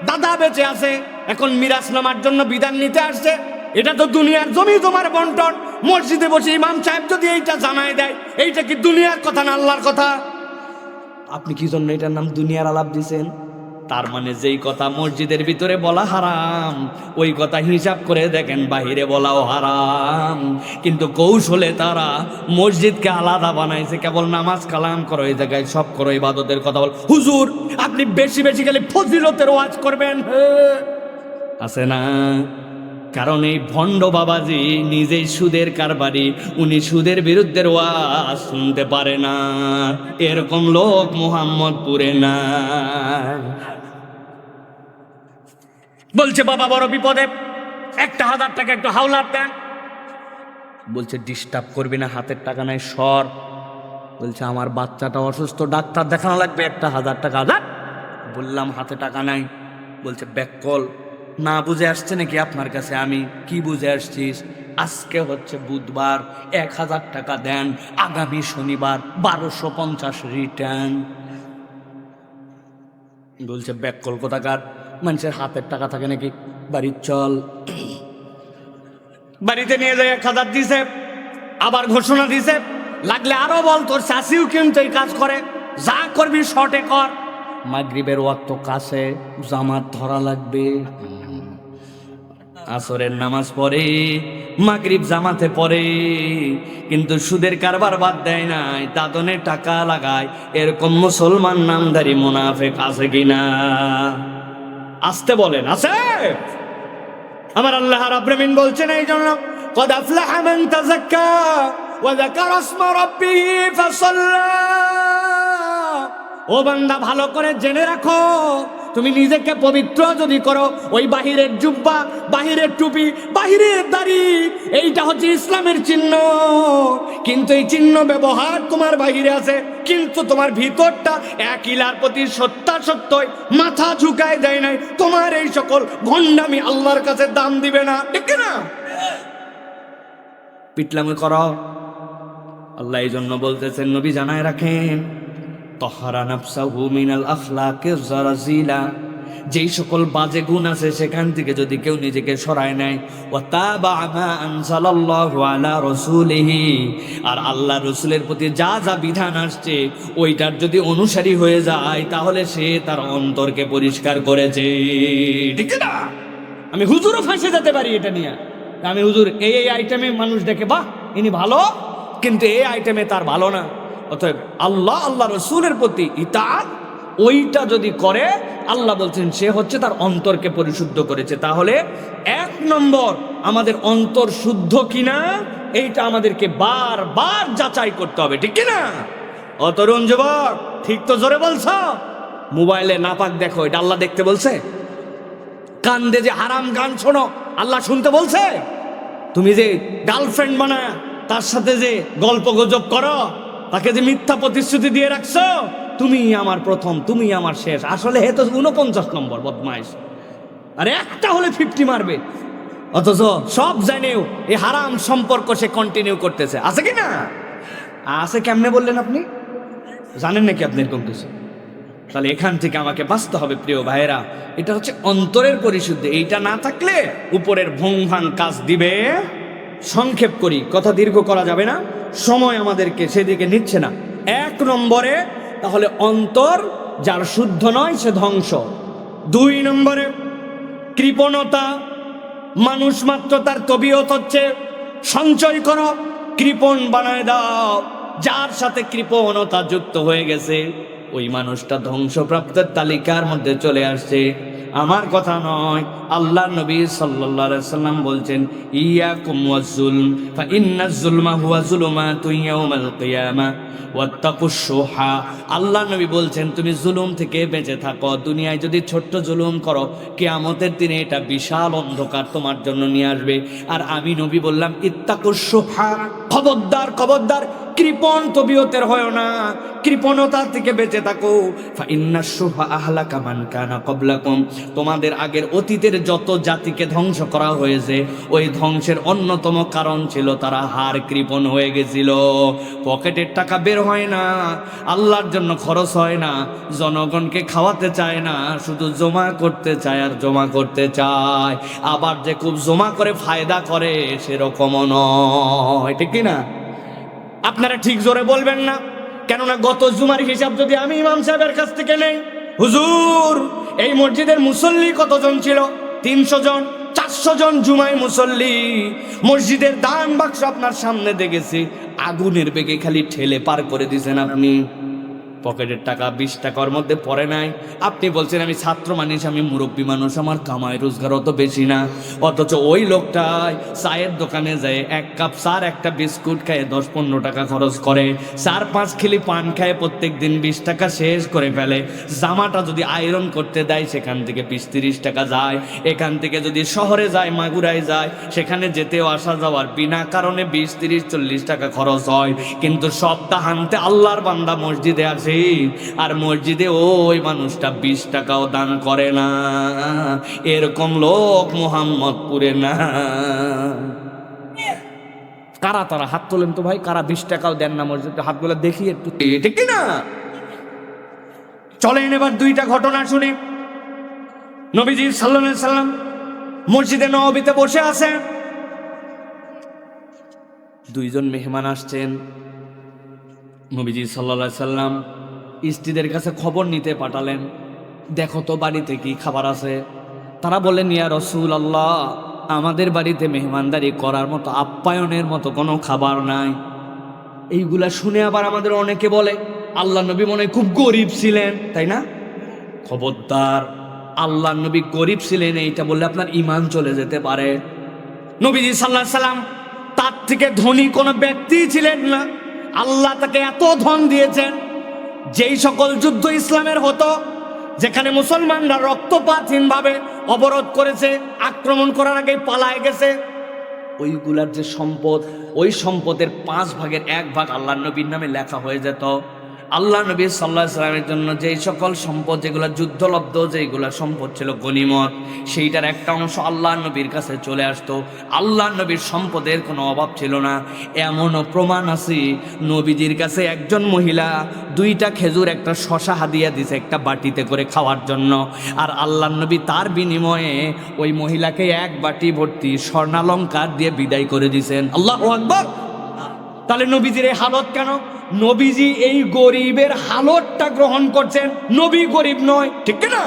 দাদা বেঁচে আছে, এখন মিরাজনামার জন্য বিধান নিতে আসছে। এটা তো দুনিয়ার জমি জমার বন্টন। মসজিদে বসে ইমাম সাহেব যদি এইটা জানাই দেয়, এইটা কি দুনিয়ার কথা না আল্লাহর কথা? আপনি কি জন্য এটার নাম দুনিয়ার আলাপ দিছেন? তার মানে যেই কথা মসজিদের ভিতরে বলা হারাম, ওই কথা হিসাব করে দেখেন বাহিরে বলাও হারাম। কিন্তু কৌশলে তারা মসজিদকে আলাদা বানাইছে, কেবল নামাজ কালাম করো, এই জায়গায় সব করো, ইবাদতের কথা বল। হুজুর আপনি বেশি বেশি গেলে ফজিলতের ওয়াজ করবেন, আছে না? কারণ এই ভণ্ড বাবাজি নিজেই সুদের কারবারি, উনি সুদের বিরুদ্ধে ওয়াজ শুনতে পারে না। এরকম লোক মুহাম্মদপুরে না। বলছে বাবা বড় বিপদে, 1000 টাকা একটু হাওলাত দেন। বলছে ডিস্টার্ব করবি না, হাতের টাকা নাই, সর। বলছে আমার বাচ্চাটা অসুস্থ, ডাক্তার দেখানো লাগবে, 1000 টাকা। বললাম হাতে টাকা নাই। বলছে ব্যাককল, না বুঝে আসছে নাকি আপনার কাছে? আমি কি বুঝে আসছিস? আজকে হচ্ছে বুধবার, 1000 টাকা দেন, আগামী শনিবার 1250 রিটার্ন। বলছে ব্যাককল কোথাকার, মানুষের হাতের টাকা থাকে নাকি? বাড়ি চল। বাড়িতে নিয়ে যায় 1000 দিছে, আবার ঘোষণা দিছে লাগলে আরো বল, তোর চাষিও কিন্তু এই কাজ করে, যা করবি শর্টে কর। মাগরিবের ওয়াক্ত কাছে, জামাত ধরা লাগবে। আসরের নামাজ পড়ে, মাগরিব জামাতে পড়ে, কিন্তু সুদের কারবার বাদ দেয় নাই, দাদনে টাকা লাগায়। এরকম মুসলমান নামধারী মুনাফিক আছে কিনা? আসতে বলেন, আছে? আমার আল্লাহ রাব্বুল আলামিন বলছেন এই জন্য, قد أفلح من تزكى وذكر اسم ربه فصلى। ও বান্দা ভালো করে জেনে রাখো, তুমি নিজেকে পবিত্র যদি করো, ওই বাহিরের জুব্বা, বাহিরের টুপি, বাহিরের দাড়ি, এইটা হচ্ছে ইসলামের চিহ্ন। কিন্তু এই চিহ্ন ব্যবহার তোমার বাহিরে আছে, কিন্তু তোমার ভিতরটা একইলার প্রতি সত্যই মাথা ঝুঁকায় দেয় নাই। তোমার এই সকল ভণ্ডামি আল্লাহর কাছে দাম দিবে না, ঠিক না? পিটলামি করো। আল্লাহ এই জন্য বলতেছেন, নবী জানায় রাখেন, তহরা নাফসাহু মিনাল আখলাকির জারাজিলা, যেই সকল বাজে গুণ আছে সেখান থেকে যদি কেউ নিজেকে সরায় নেয়, ওয়া তাবা মা আনজালাল্লাহু আলা রাসূলিহি, আর আল্লাহ রাসূলের প্রতি যা যা বিধান আসছে ওইটার যদি অনুসারী হয়ে যায়, তাহলে সে তার অন্তরকে পরিষ্কার করেছে, ঠিক না? আমি হুজুরও ফাঁসে যেতে পারি এটা নিয়ে। আমি হুজুর এই আইটেমে মানুষ দেখে বাহ ইনি ভালো, কিন্তু এই আইটেমে তার ভালো না। অতএব আল্লাহ রসুলের প্রতি ইতাআত ওইটা যদি করে, আল্লাহ বলছেন সে হচ্ছে তার অন্তরকে পরিশুদ্ধ করেছে। তাহলে 1 নম্বর আমাদের অন্তর শুদ্ধ কিনা এইটা আমাদেরকে বারবার যাচাই করতে হবে, ঠিক কিনা? তরুণ যুবক, ঠিক তো জোরে বলছ? মোবাইলে নাপাক দেখো, এটা আল্লাহ দেখতে বলছে? কান্দে যে হারাম গান শোনো, আল্লাহ শুনতে বলছে? তুমি যে গার্লফ্রেন্ড বানায় তার সাথে যে গল্প গুজব করো, তাকে যে মিথ্যা প্রতিশ্রুতি দিয়ে রাখছো, তুমি আমার প্রথম, তুমি আমার শেষ, আসলে হে তো 49 নম্বর বদমাইশ। আরে একটা হলে 50 মারবে, অথচ সব জানেও এই হারাম সম্পর্ক সে কন্টিনিউ করতেছে। আছে কি না? আছে। কেমনে বললেন আপনি? জানেন নাকি আপনি এরকম কিছু? তাহলে এখান থেকে আমাকে বাঁচতে হবে প্রিয় ভাইয়েরা। এটা হচ্ছে অন্তরের পরিশুদ্ধি। এইটা না থাকলে উপরের ভুংভাং কাজ দিবে। সংক্ষেপ করি, কথা দীর্ঘ করা যাবে না, সময় আমাদেরকে সেদিকে নিচ্ছে না। 1 নম্বরে তাহলে অন্তর যার শুদ্ধ নয় সে ধ্বংস। 2 নম্বরে কৃপণতা। মানুষ মাত্র তার তবিয়ত হচ্ছে সঞ্চয় করো, কৃপণ বানায় দাও। যার সাথে কৃপণতা যুক্ত হয়ে গেছে ওই মানুষটা ধ্বংসপ্রাপ্তের তালিকার মধ্যে চলে আসছে। আমার কথা নয়, আল্লাহ নবী সাল্লাল্লাহু আলাইহি সাল্লাম বলছেন, ইয়াকুম ওয়াজ-জুলম ফা ইন্নাজ জুলমা হুয়া জুলুমাতুন ইয়াউমাল কিয়ামা ওয়াত্তাকুশ শুহা। আল্লাহ নবী বলছেন, তুমি জুলুম থেকে বেঁচে থাকো। দুনিয়ায় যদি ছোট্ট জুলুম করো, কিয়ামতের দিনে এটা বিশাল অন্ধকার তোমার জন্য নিয়ে আসবে। আর আমি নবী বললাম, ইত্তাকুশ শুহা, খবরদার খবরদার কৃপণ তবিয়তের হয় না, কৃপণতা থেকে বেঁচে থাকো। ফা ইন্নাশ শুহা আহলাকা মান কানা ক্বাবলাকুম, তোমাদের আগের অতীতের যত জাতিকে ধ্বংস করা হয়েছে ওই ধ্বংসের অন্যতম কারণ ছিল তারা হার কৃপণ হয়ে গেছিল। পকেটের টাকা বের হয় না, আল্লাহর জন্য খরচ হয় না, জনগণকে খাওয়াতে চায় না, শুধু জমা করতে চায় আর জমা করতে চায়। আবার যে খুব জমা করে ফায়দা করে সেরকমও নয়, ঠিক কি না? আপনারা ঠিক জোরে বলবেন না, কেননা গত জুমার হিসাব যদি আমি ইমাম সাহেবের কাছ থেকে নেই, হুজুর এই মসজিদের মুসল্লি কতজন ছিল? 300 জন, 400 জন জুমায় মুসল্লি। মসজিদের দান বাক্স আপনার সামনে দেখেছি, আগুনের বেগে খালি ঠেলে পার করে দিয়েছেন আপনি। পকেটের টাকা 20 টাকার মধ্যে পড়ে নাই। আপনি বলছেন আমি ছাত্র মানুষ, আমি মুরব্বী মানুষ, আমার কামাই রোজগার অত বেশি না। অথচ ওই লোকটাই চায়ের দোকানে যায় 1 কাপ চার, একটা বিস্কুট খায় 10-15 টাকা খরচ করে, 4-5 খিলি পান খায়, প্রত্যেক দিন 20 টাকা শেষ করে ফেলে। জামাটা যদি আয়রন করতে দেয় সেখান থেকে 20-30 টাকা যায়। এখান থেকে যদি শহরে যায়, মাগুরায় যায়, সেখানে যেতেও আসা যাওয়ার বিনা কারণে 20-30-40 টাকা খরচ হয়। কিন্তু সপ্তাহান্তে আল্লাহর বান্দা মসজিদে আসে, আর মসজিদে ওই মানুষটা 20 টাকাও দান করে না। এরকম লোক মোহাম্মদপুরে না। কারা তারা? হাত তোলেন তো ভাই, কারা 20 টাকাও দেন না মসজিদে? হাতগুলো দেখি একটু, ঠিক না? চলেন এবার 2টা ঘটনা শুনি। নবীজি সাল্লাল্লাহু আলাইহি সাল্লাম মসজিদে নববীতে বসে আছেন, 2 জন মেহমান আসছেন। নবীজি সাল্লাল্লাহু আলাইহি সাল্লাম স্ত্রীদের কাছে খবর নিতে পাঠালেন, দেখো তো বাড়িতে কি খাবার আছে। তারা বললেন, ইয়া রাসূলুল্লাহ, আমাদের বাড়িতে মেহমানদারি করার মতো, আপ্যায়নের মতো কোনো খাবার নাই। এইগুলা শুনে আবার আমাদের অনেকে বলে আল্লাহ নবী মনে হয় খুব গরিব ছিলেন, তাই না? খবরদার, আল্লাহ নবী গরিব ছিলেন এইটা বললে আপনার ঈমান চলে যেতে পারে। নবীজি সাল্লাল্লাহু আলাইহি সাল্লাম তার থেকে ধনী কোনো ব্যক্তি ছিলেন না। আল্লাহ তাকে এত ধন দিয়েছেন, যেই সকল যুদ্ধ ইসলামের হতো, যেখানে মুসলমানরা রক্তপাতহীনভাবে অবরোধ করেছে, আক্রমণ করার আগে পালায় গেছে, ওইগুলার যে সম্পদ, ওই সম্পদের 5 ভাগের 1 ভাগ আল্লাহ নবীর নামে লেখা হয়ে যেত। আল্লাহ নবী সাল্লাল্লাহু আলাইহি সাল্লামের জন্য যেই সকল সম্পদ, যেগুলো যুদ্ধলব্ধ, যেগুলো সম্পদ ছিল গনিমত, সেইটার একটা অংশ আল্লাহ নবীর কাছে চলে আসতো। আল্লাহ নবীর সম্পদের কোনো অভাব ছিল না। এমনও প্রমাণ আছে, নবীজির কাছে একজন মহিলা 2টা খেজুর, একটা শশা হাদিয়া দিছে একটা বাটিতে করে খাওয়ার জন্য, আর আল্লাহ নবী তার বিনিময়ে ওই মহিলাকে 1 বাটি ভর্তি স্বর্ণালঙ্কার দিয়ে বিদায় করে দিয়েছেন। আল্লাহু আকবার। তাহলে নবীজির এই হালত কেন? নবীজি এই গরিবের হালতটা গ্রহণ করছেন, নবী গরিব নয়, ঠিক না?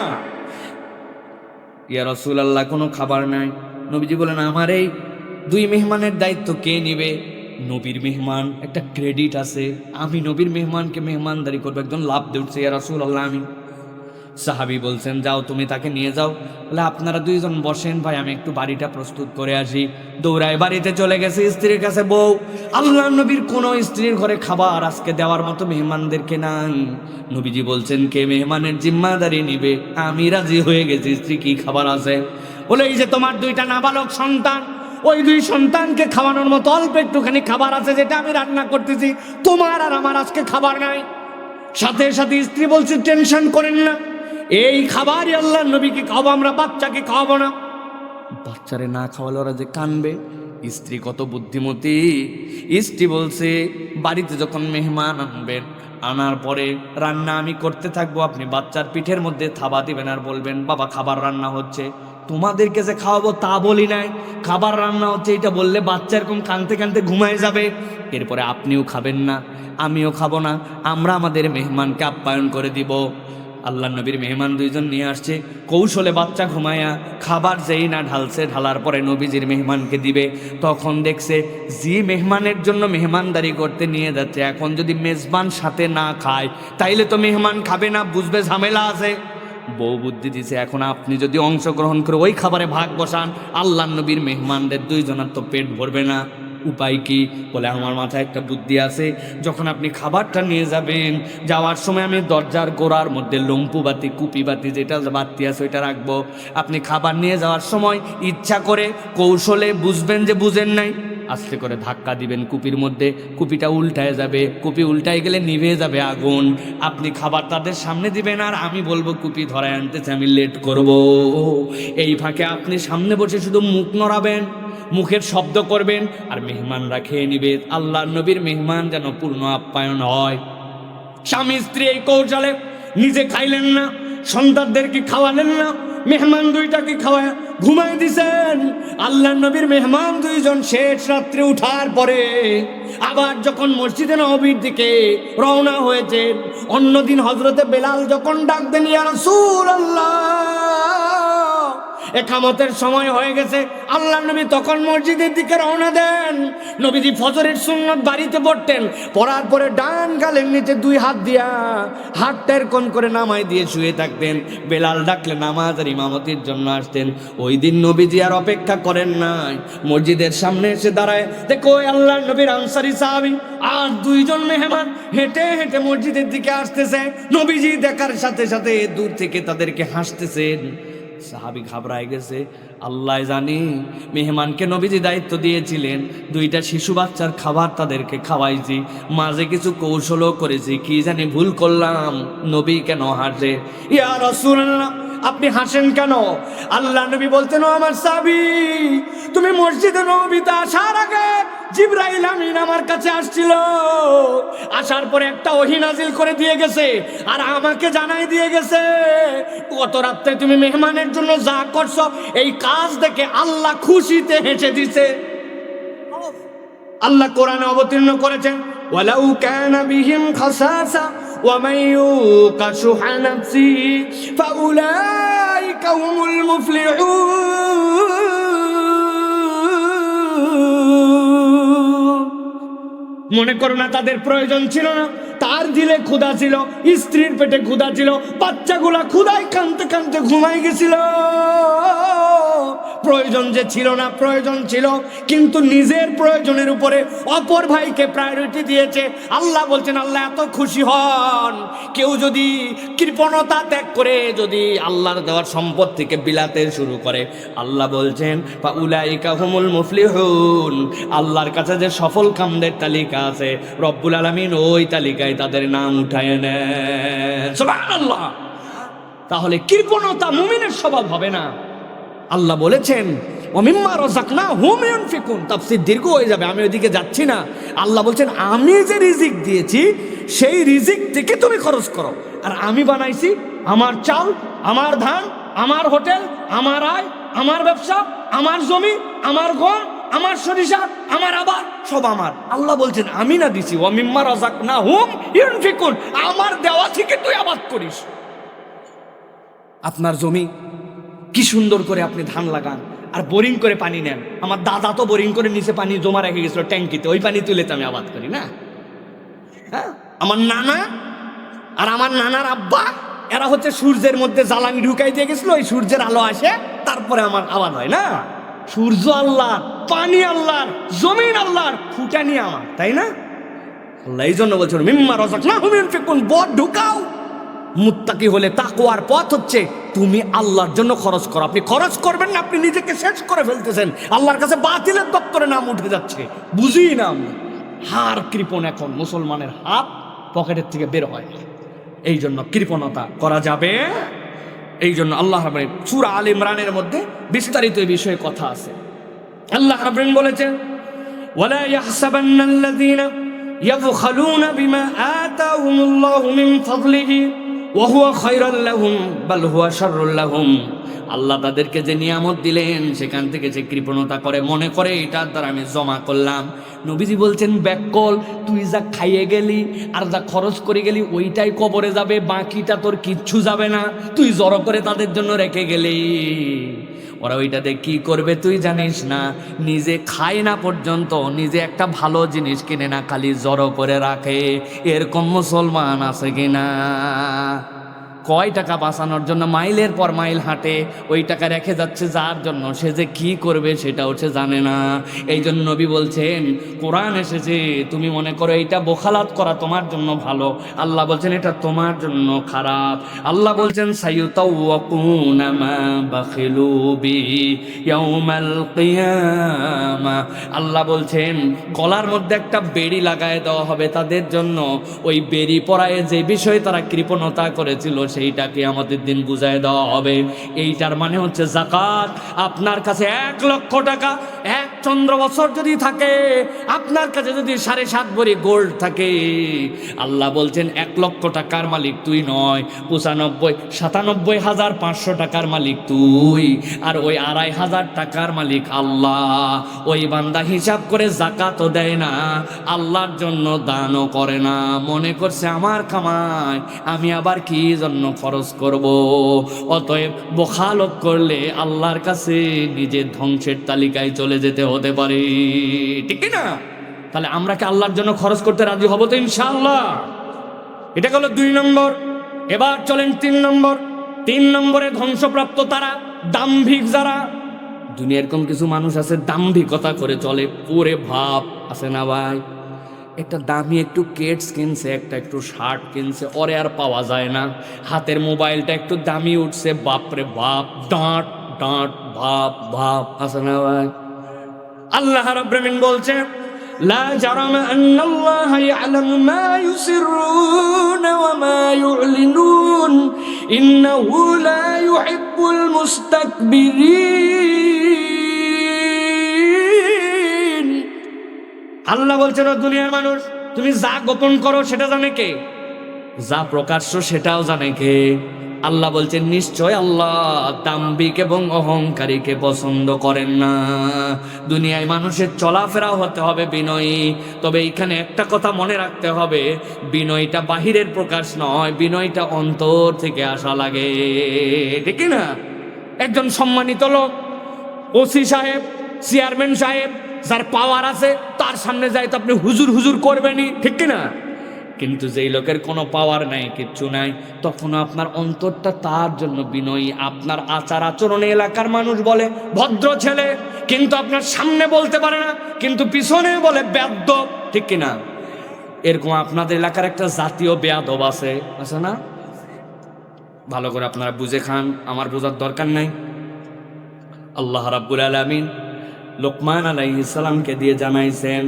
ইয়া রাসূলুল্লাহ, কোনো খাবার নাই। নবীজি বলেন, আমার এই 2 মেহমানের দায়িত্ব কে নেবে? নবীর মেহমান, একটা ক্রেডিট আছে, আমি নবীর মেহমানকে মেহমানদারি করবো। একজন লাভ দিচ্ছে, ইয়া রাসূলুল্লাহ আমি। সাহাবী বলছেন, যাও তুমি তাকে নিয়ে যাও। বলে, আপনারা 2 জন বসেন ভাই, আমি একটু বাড়িটা প্রস্তুত করে আসি। দৌড়ায় বাড়িতে চলে গেছে, স্ত্রীর কাছে বউ। আল্লাহ নবীর কোন স্ত্রীর ঘরে খাবার আজকে দেওয়ার মতো মেহমানদেরকে নাই। নবীজি বলছেন, কে মেহমানের জিম্মাদারি নিবে? আমি রাজি হয়ে গেছি, স্ত্রী কি খাবার আছে? বলে, এই যে তোমার 2টা নাবালক সন্তান, ওই দুই সন্তানকে খাওয়ানোর মতো অল্প একটুখানি খাবার আছে যেটা আমি রান্না করতেছি, তোমার আর আমার আজকে খাবার নাই। সাথে সাথে স্ত্রী বলছে টেনশন করেন না, এই খাবারই আল্লাহর নবীকে খাওয়াবো, আমরা বাচ্চাকে খাওয়াবো না। বাচ্চারে না খাওয়ালে ওরা যে কানবে। স্ত্রী কত বুদ্ধিমতী, স্ত্রী বলছে বাড়িতে যখন মেহমান আনবেন, আনার পরে রান্না আমি করতে থাকবো, আপনি বাচ্চার পিঠের মধ্যে থাবা দিবেন আর বলবেন বাবা খাবার রান্না হচ্ছে। তোমাদেরকে যে খাওয়াবো তা বলি নাই, খাবার রান্না হচ্ছে এটা বললে বাচ্চা এরকম কানতে কানতে ঘুমায় যাবে। এরপরে আপনিও খাবেন না, আমিও খাবো না, আমরা আমাদের মেহমানকে আপ্যায়ন করে দিব। আল্লাহ নবীর মেহমান দুইজন নিয়ে আসছে, কৌশলে বাচ্চা ঘুমায়া খাবার যেই না ঢালছে, ঢালার পরে নবীজির মেহমানকে দিবে, তখন দেখছে যে মেহমানের জন্য মেহমানদারি করতে নিয়ে যাচ্ছে, এখন যদি মেজবান সাথে না খায় তাইলে তো মেহমান খাবে না, বুঝবে ঝামেলা আছে। বউ বুদ্ধি দিছে, এখন আপনি যদি অংশগ্রহণ করে ওই খাবারে ভাগ বসান, আল্লাহ নবীর মেহমানদের দুইজনের তো পেট ভরবে না। উপায় কি? বলে আমার মাথায় একটা বুদ্ধি আছে, যখন আপনি খাবারটা নিয়ে যাবেন, যাওয়ার সময় আমি দরজার গোড়ার মধ্যে লম্পু বাতি, কুপি বাতি যেটা বাতি আছে ওইটা রাখবো। আপনি খাবার নিয়ে যাওয়ার সময় ইচ্ছা করে কৌশলে বুঝবেন যে বুঝেন নাই, আস্তে করে ধাক্কা দিবেন কুপির মধ্যে, কুপিটা উল্টায় যাবে, কুপি উল্টায় গেলে নিভে যাবে আগুন। আপনি খাবার তাদের সামনে দিবেন আর আমি বলবো কুপি ধরায় আনতেছে, আমি লেট করব। এই ফাঁকে আপনি সামনে বসে শুধু মুখ নড়াবেন, মুখের শব্দ করবেন আর মেহমানরা খেয়ে নিবে। আল্লাহ নবীর মেহমান যেন পূর্ণ আপ্যায়ন হয়। স্বামী স্ত্রী এই কৌশলে নিজে খাইলেন না, সন্তানদেরকে খাওয়ালেন না, মেহমান দুইটাকে খাওয়ায় ঘুমাই দিছেন। আল্লাহ নবীর মেহমান দুইজন শেষ রাত্রে উঠার পরে আবার যখন মসজিদে নববীর দিকে রওনা হয়েছেন, অন্যদিন হযরতে বেলাল যখন ডাক দেন ইয়া রাসূলুল্লাহ, একামতের সময় হয়ে গেছে, আল্লাহ নবী তখন মসজিদের দিকে রওনা দেন। নবীজি ফজরের সুন্নত বাড়িতে পড়তেন, পড়ার পরে ডান গালের নিচে দুই হাত দিয়া হাতটা এরকম করে নামাই দিয়ে শুয়ে থাকতেন। বেলাল ডাকলে নামাজ আর ইমামতির জন্য আসতেন। ওই দিন নবীজি আর অপেক্ষা করেন নাই, মসজিদের সামনে এসে দাঁড়ায়, দেখো আল্লাহ নবীর আনসারী সাহাবী আর দুইজন মেহমান হেঁটে হেঁটে মসজিদের দিকে আসতেছে। নবীজি দেখার সাথে সাথে দূর থেকে তাদেরকে হাসতেছেন। সাহাবী ঘাবড়ায় গেছে, আল্লাহ জানি মেহমানকে নবীজি দায়িত্ব দিয়েছিলেন, দুইটা শিশু বাচ্চার খাবার তাদেরকে খাওয়াইছি, মাঝে কিছু কৌশলও করেছি, কি জানি ভুল করলাম, নবী কেন হাসে? ইয়া রাসূলুল্লাহ, আপনি হাসেন কেন? আল্লাহ নবী বলতেন, ও আমার সাহাবী, তুমি মসজিদে নববীতে আসার আগে জিবরাইল আমিন আমার কাছে আসছিল, আসার পরে একটা ওহী নাজিল করে দিয়ে গেছে আর আমাকে জানাই দিয়ে গেছে গত রাতে তুমি মেহমানের জন্য যা করছো এই কাজ দেখে আল্লাহ খুশিতে হেসে দিছে। আল্লাহ কোরআনে অবতীর্ণ করেছেন, ওয়ালাউ কানা বিহিম খাসাসা ওয়া মান ইউকা শুহা নাফসিহি ফাউলাইকা হুমুল মুফলিহুন। মনে করো না তাদের প্রয়োজন ছিল না, তার দিলে ক্ষুধা ছিল, স্ত্রীর পেটে ক্ষুধা ছিল, বাচ্চাগুলা ক্ষুধায় কাঁদতে কাঁদতে ঘুমাই গেছিল। প্রয়োজন যে ছিল না, প্রয়োজন ছিল, কিন্তু নিজের প্রয়োজনের উপরে অপর ভাইকে প্রায়োরিটি দিয়েছে। আল্লাহ বলছেন, আল্লাহ এত খুশি হন কেউ যদি কৃপণতা ত্যাগ করে যদি আল্লাহর দেওয়ার সম্পদ থেকে বিলাতে শুরু করে। আল্লাহ বলছেন ফাউলাইকা হুমুল মুফলিহুন, আল্লাহর কাছে যে সফল কামদের তালিকা আছে, রব্বুল আলামিন ওই তালিকায় তাদের নাম উঠায় নেন। সুবহানাল্লাহ। তাহলে কৃপণতা মুমিনের স্বভাব হবে না। আল্লাহ বলেছেন ওয়া মিম্মা রাযাকনাহুম ইউনফিকুন, তাফসীর দীর্ঘ হয়ে যাবে, আমি ওইদিকে যাচ্ছি না। আল্লাহ বলছেন আমি যে রিজিক দিয়েছি সেই রিজিক থেকে তুমি খরচ করো। আর আমি বানাইছি আমার চাল, আমার ধান, আমার হোটেল, আমার আয়, আমার ব্যবসা, আমার জমি, আমার গম, আমার সরিষা, আমার আবাদ, সব আমার। আল্লাহ বলছেন আমি না দিছি, ওয়া মিম্মা রাযাকনাহুম ইউনফিকুন, আমার দেওয়া থেকে তুই আবাদ করিস। আপনার জমি কি সুন্দর করে আপনি ধান লাগান আর বোরিং করে পানি নেন। আমার দাদা তো বোরিং করে নিচে পানি জমা রেখে গেছিল ট্যাঙ্কিতে, ওই পানি তুলে তো আমি আবাদ করি না। হ্যাঁ, আমার নানা আর আমার নানার আব্বা এরা হচ্ছে সূর্যের মধ্যে জ্বালানি ঢুকাই দিয়ে গেছিল, ওই সূর্যের আলো আসে তারপরে আমার আবাদ হয় না। সূর্য আল্লাহর, পানি আল্লাহর, জমিন আল্লাহর, ফুটানি আমার, তাই না? আল্লাহ এই জন্য বলছিল মিম্মা রাযাকনাহুম ইউনফিকুন, বদ ঢুকাও, মুত্তাকি হলে তাকওয়ার পথ হচ্ছে তুমি আল্লাহর জন্য খরচ করো। আপনি খরচ করবেন না, আপনি নিজেকে শেষ করে ফেলতেছেন, আল্লাহর কাছে বাতিলের দপ্তরে নাম উঠে যাচ্ছে। বুঝি না আমরা হার কৃপণ, এখন মুসলমানের হাত পকেটের থেকে বের হয়, এই জন্য কৃপণতা করা যাবে। এই জন্য আল্লাহ রাব্বুল সূরা আলে ইমরানের মধ্যে বিস্তারিত এই বিষয়ে কথা আছে। আল্লাহ রাব্বুল বলেছেন, ওয়ালা ইয়াহসাবান্নাল্লাযীনা ইয়াবখালুনা বিমা আতাহুমুল্লাহু মিন ফাদলিহি ওয়া হুয়া খায়রাল লাহুম বাল হুয়া শাররুল লাহুম। আল্লাহ তাদেরকে যে নিয়ামত দিলেন সেখান থেকে যে কৃপণতা করে, মনে করে এটার দ্বারা আমি জমা করলাম। নবীজি বলছেন, ব্যাককল, তুই যা খাইয়ে গেলি আর যা খরচ করে গেলি ওইটাই কবরে যাবে, বাকিটা তোর কিচ্ছু যাবে না। তুই জড়ো করে তাদের জন্য রেখে গেলি, ওরা ওইটাতে কি করবে তুই জানিস না। নিজে খায় না পর্যন্ত, নিজে একটা ভালো জিনিস কিনে না, খালি জড়ো করে রাখে। এরকম মুসলমান আছে কিনা? কয় টাকা বাঁচানোর জন্য মাইলের পর মাইল হাঁটে, ওই টাকা রেখে যাচ্ছে যার জন্য, সে যে কি করবে সেটাও সে জানে না। এই জন্য নবী বলছেন, কোরআন এসেছে, তুমি মনে করো এইটা বোখালাত করা তোমার জন্য ভালো, আল্লাহ বলছেন এটা তোমার জন্য খারাপ। আল্লাহ বলছেন, সাইয়ুতাওয়াকুনা মা বাখিলু বিহি ইয়াউমাল কিয়ামা। আল্লাহ বলছেন গলার মধ্যে একটা বেড়ি লাগায় দেওয়া হবে তাদের জন্য, ওই বেড়ি পরায় যে বিষয়ে তারা কৃপণতা করেছিল সেইটাকে আমাদের দিন বুঝায় দেওয়া হবে। এইটার মানে হচ্ছে যাকাত। আপনার কাছে 1 লক্ষ টাকা 1 চন্দ্র বছর যদি থাকে, আপনার কাছে যদি 7.5 ভরি গোল্ড থাকে, আল্লাহ বলছেন 1 লক্ষ টাকার মালিক তুই নয়, 97,500 টাকার মালিক তুই, আর ওই 2,500 টাকার মালিক আল্লাহ। ওই বান্দা হিসাব করে যাকাতও দেয় না, আল্লাহর জন্য দানও করে না, মনে করছে আমার কামাই আমি আবার কি জন্য খরচ করব। অতএব বখালত করলে আল্লাহর কাছে নিজের ধ্বংসের তালিকায় চলে যেতে হতে পারে, ঠিক না? তাহলে আমরা কি আল্লাহর জন্য খরচ করতে রাজি হব তো ইনশাআল্লাহ? এটা হলো 2 নম্বর। এবার চলেন 3 নম্বর। 3 নম্বরে ধ্বংসপ্রাপ্ত তারা, দাম্ভিক যারা। দুনিয়ার এরকম কিছু মানুষ আছে দাম্ভিকতা করে চলে, পুরে ভাব আছে না ভাই? একটা দামি একটু কেটস কিনছে, একটা একটু শার্ট কিনছে, ওরে আর পাওয়া যায় না। হাতের মোবাইলটা একটু দামি উঠছে, বাপরে বাপ, ডাঁট ডাঁট ভাব ভাব আছে না ভাই? আল্লাহ রাব্বুল আলামিন বলছে, লা জারামা আন্নাল্লাহা ইয়ালামু মা ইউসিররুনা ওয়া মা ইউলিনুন ইন্নাহু লা ইউহিব্বুল মুস্তাকবিরিন। আল্লাহ বলছেন, দুনিয়ার মানুষ, তুমি যা গোপন করো সেটা জানে কে? যা প্রকাশ্য সেটাও জানে কে? আল্লাহ বলছেন, নিশ্চয় আল্লাহ দাম্ভিক এবং অহংকারীকে পছন্দ করেন না। দুনিয়ায় মানুষের চলাফেরাও হতে হবে বিনয়ী। তবে এইখানে একটা কথা মনে রাখতে হবে, বিনয়টা বাহিরের প্রকাশ নয়, বিনয়টা অন্তর থেকে আসা লাগে, ঠিক না? একজন সম্মানিত লোক, ওসি সাহেব, চেয়ারম্যান সাহেব, যার পাওয়ার আছে, তার সামনে যাই তো আপনি হুজুর হুজুর করবেনই, ঠিক কিনা? কিন্তু যেই লোকের কোনো পাওয়ার নাই, কিচ্ছু নাই, তখন আপনার অন্তরটা তার জন্য বিনয়ী। আপনার আচার আচরণে এলাকার মানুষ বলে ভদ্র ছেলে, কিন্তু আপনার সামনে বলতে পারে না, কিন্তু পিছনে বলে বেয়াদব, ঠিক কিনা? এরকম আপনাদের এলাকার একটা জাতীয় বেয়াদব আছে, আছে না? ভালো করে আপনারা বুঝে খান, আমার বোঝার দরকার নাই। আল্লাহ রাব্বুল আলামিন লোকমান আলাইহিস সালামকে দিয়ে জানাইছেন,